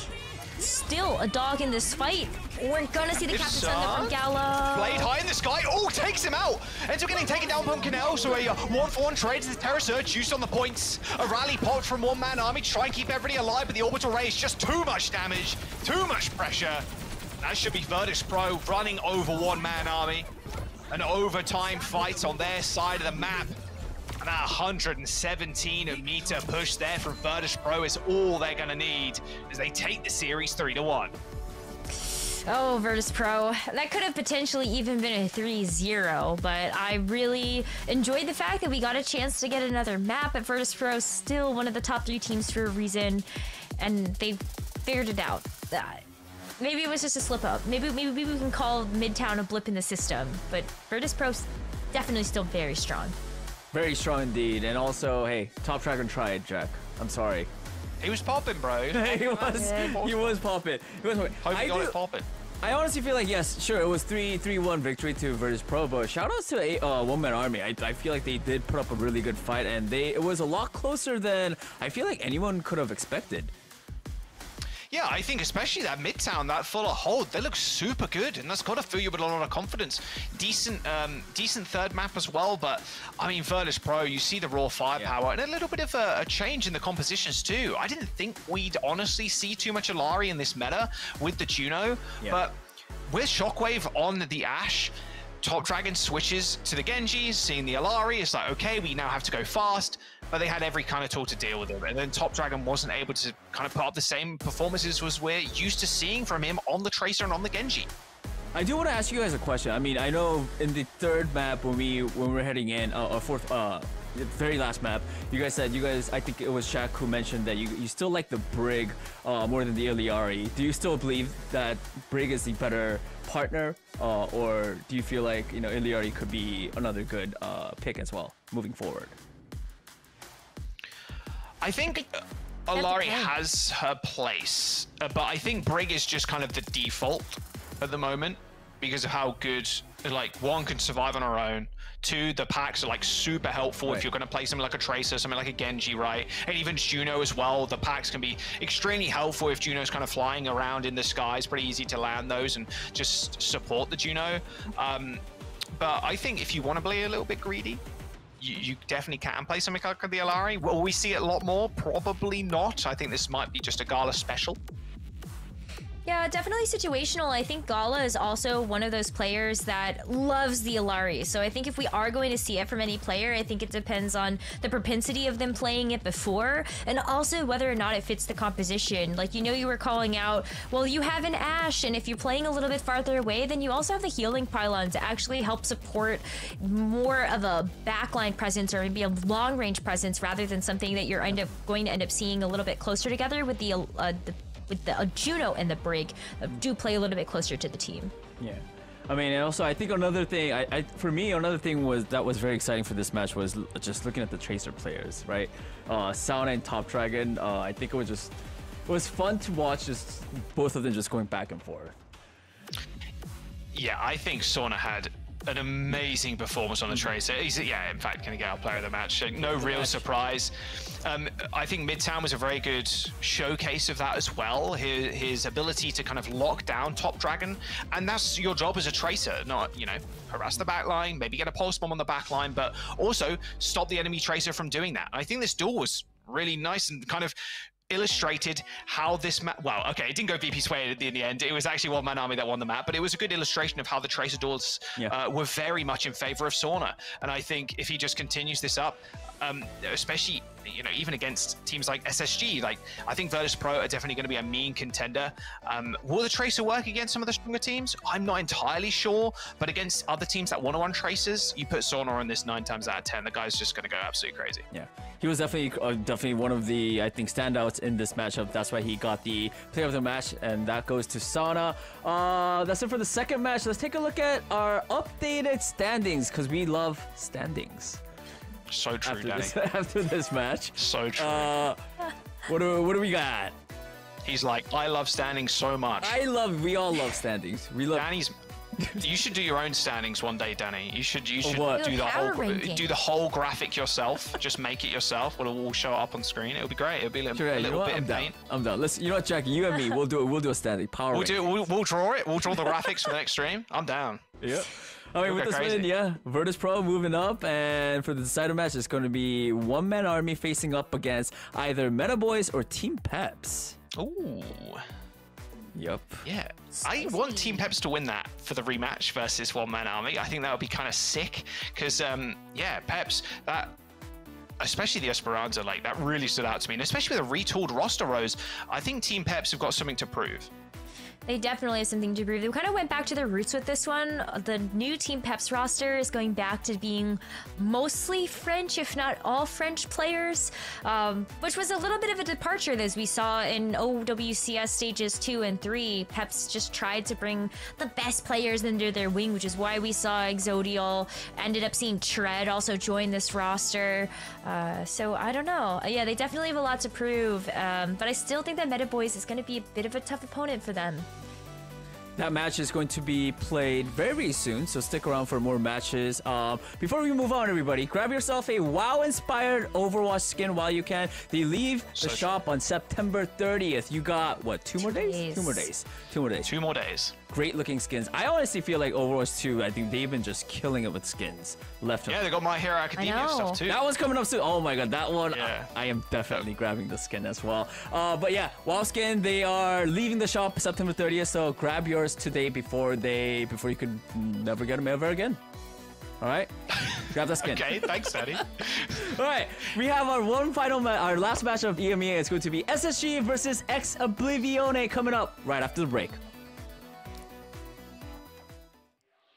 Speaker 2: Still a dog in this fight. We're gonna see the Captain Thunder from Gala.
Speaker 1: Blade high in the sky. Oh, takes him out. Ends up getting taken down from Canal. So a 1-for-1 trade to the Terror Surge used on the points. A rally popped from one-man army to try and keep everybody alive, but the Orbital Ray is just too much damage, too much pressure. That should be Virtus.pro running over one-man army. An overtime fight on their side of the map. And that 117 meter push there from Virtus.pro is all they're gonna need as they take the series 3-1.
Speaker 2: Oh, Virtus.pro. That could have potentially even been a 3-0, but I really enjoyed the fact that we got a chance to get another map at Virtus.pro. Still one of the top 3 teams for a reason, and they figured it out. Maybe it was just a slip up. Maybe we can call Midtown a blip in the system, but Virtus.pro's definitely still very strong.
Speaker 3: Very strong indeed, and also, hey, Top Dragon tried, Jack. I'm sorry.
Speaker 1: He was popping, bro.
Speaker 3: He was popping.
Speaker 1: Hope he got it popping.
Speaker 3: I honestly feel like, yes, sure, it was 3-1 victory to Virtus.pro, but shoutouts to one-man army. I feel like they did put up a really good fight, and it was a lot closer than I feel like anyone could have expected.
Speaker 1: Yeah, I think especially that Midtown, that full of hold, they look super good, and that's got to fill you with a lot of confidence. Decent third map as well, but I mean, Virtus.pro, you see the raw firepower, and a little bit of a change in the compositions too. I didn't think we'd honestly see too much Illari in this meta with the Juno, but with Shockwave on the Ashe, Top Dragon switches to the Genji, seeing the Illari, it's like, okay, we now have to go fast, but they had every kind of tool to deal with it. And then Top Dragon wasn't able to kind of put up the same performances as we're used to seeing from him on the Tracer and on the Genji.
Speaker 3: I do want to ask you guys a question. I mean, I know in the third map when we were heading in, the very last map, you guys said I think it was Shaq who mentioned that you still like the Brig more than the Illari. Do you still believe that Brig is the better partner, or do you feel like Illari could be another good pick as well moving forward?
Speaker 1: I think Illari has her place, but I think Brig is just kind of the default at the moment because of how good, like, one can survive on her own. Two, the packs are like super helpful if you're going to play something like a Tracer, something like a Genji, right? And even Juno as well. The packs can be extremely helpful if Juno's kind of flying around in the sky. It's pretty easy to land those and just support the Juno. But I think if you want to play a little bit greedy, you definitely can play something like the Illari. Will we see it a lot more? Probably not. I think this might be just a Gala special.
Speaker 2: Yeah, definitely situational. I think Gala is also one of those players that loves the Illari. So I think if we are going to see it from any player, I think it depends on the propensity of them playing it before, and also whether or not it fits the composition. Like, you were calling out, well, you have an Ashe, and if you're playing a little bit farther away, then you also have the healing pylon to actually help support more of a backline presence or maybe a long-range presence rather than something that you're going to end up seeing a little bit closer together with the Juno and the Brig do play a little bit closer to the team.
Speaker 3: Yeah. I mean, and also I think another thing, for me, another thing that was very exciting for this match was just looking at the Tracer players, right? Sauna and Top Dragon, I think it was just was fun to watch, just both of them just going back and forth.
Speaker 1: Yeah, I think Sauna had an amazing performance on the Tracer. He's, yeah, in fact, going to get our player of the match. So no real surprise. I think Midtown was a very good showcase of that as well. His ability to kind of lock down Top Dragon, and that's your job as a Tracer, not, you know, harass the backline, maybe get a pulse bomb on the backline, but also stop the enemy Tracer from doing that. I think this duel was really nice and kind of illustrated how this map, well, okay, it didn't go VP Sway in the end. It was actually One Man Army that won the map, but it was a good illustration of how the Tracer duels were very much in favor of Sauna. And I think if he just continues this up, especially, you know, even against teams like SSG, like, I think Virtus Pro are definitely going to be a mean contender. Will the Tracer work against some of the stronger teams? I'm not entirely sure, but against other teams that want to run Tracers, you put Sauna on this 9 times out of 10, the guy's just going to go absolutely crazy.
Speaker 3: Yeah, he was definitely one of the, I think, standouts in this matchup. That's why he got the player of the match, and that goes to Sauna. That's it for the second match. Let's take a look at our updated standings, because we love standings.
Speaker 1: So true, Danny.
Speaker 3: After this match.
Speaker 1: So true.
Speaker 3: What do we got?
Speaker 1: He's like, I love standings so much.
Speaker 3: We all love standings. We love
Speaker 1: Danny's. You should do your own standings one day, Danny. You should do the whole graphic yourself. Just make it yourself. It'll all show up on screen. It'll be great. It'll be a little bit in paint.
Speaker 3: I'm done. Let's. You know what, Jackie? You and me. We'll do a standing power.
Speaker 1: We'll draw it. We'll draw the graphics for the next stream. I'm down.
Speaker 3: Yeah. I mean, with this win, yeah, Virtus Pro moving up, and for the decider match, it's going to be One Man Army facing up against either Meta Boys or Team Peps.
Speaker 1: Ooh.
Speaker 3: Yep.
Speaker 1: Yeah. I want Team Peps to win that for the rematch versus One Man Army. I think that would be kind of sick, because, yeah, Peps, that... especially the Esperanza, like, that really stood out to me. And especially with a retooled roster, Rose, I think Team Peps have got something to prove.
Speaker 2: They definitely have something to prove. They kind of went back to their roots with this one. The new Team Peps roster is going back to being mostly French, if not all French players, which was a little bit of a departure as we saw in OWCS stages 2 and 3. Peps just tried to bring the best players under their wing, which is why we saw Exodial, ended up seeing Tread also join this roster. So I don't know. Yeah, they definitely have a lot to prove, but I still think that Meta Boys is going to be a bit of a tough opponent for them.
Speaker 3: That match is going to be played very soon, so stick around for more matches. Before we move on, everybody, grab yourself a WoW-inspired Overwatch skin while you can. They leave the shop on September 30th. You got, what, 2 more days? 2 more days. 2 more days.
Speaker 1: 2 more days.
Speaker 3: Great looking skins. I honestly feel like Overwatch 2, I think they've been just killing it with skins.
Speaker 1: Yeah, they got My Hero Academia stuff too.
Speaker 3: That one's coming up soon. Oh my god, that one, yeah. I am definitely grabbing the skin as well. But yeah, WoW skin, they are leaving the shop September 30th, so grab yours today before you could never get them ever again. All right, grab that skin.
Speaker 1: Okay, thanks, Daddy.
Speaker 3: All right, we have our our last match of EMEA. It's going to be SSG versus Ex Oblivione coming up right after the break.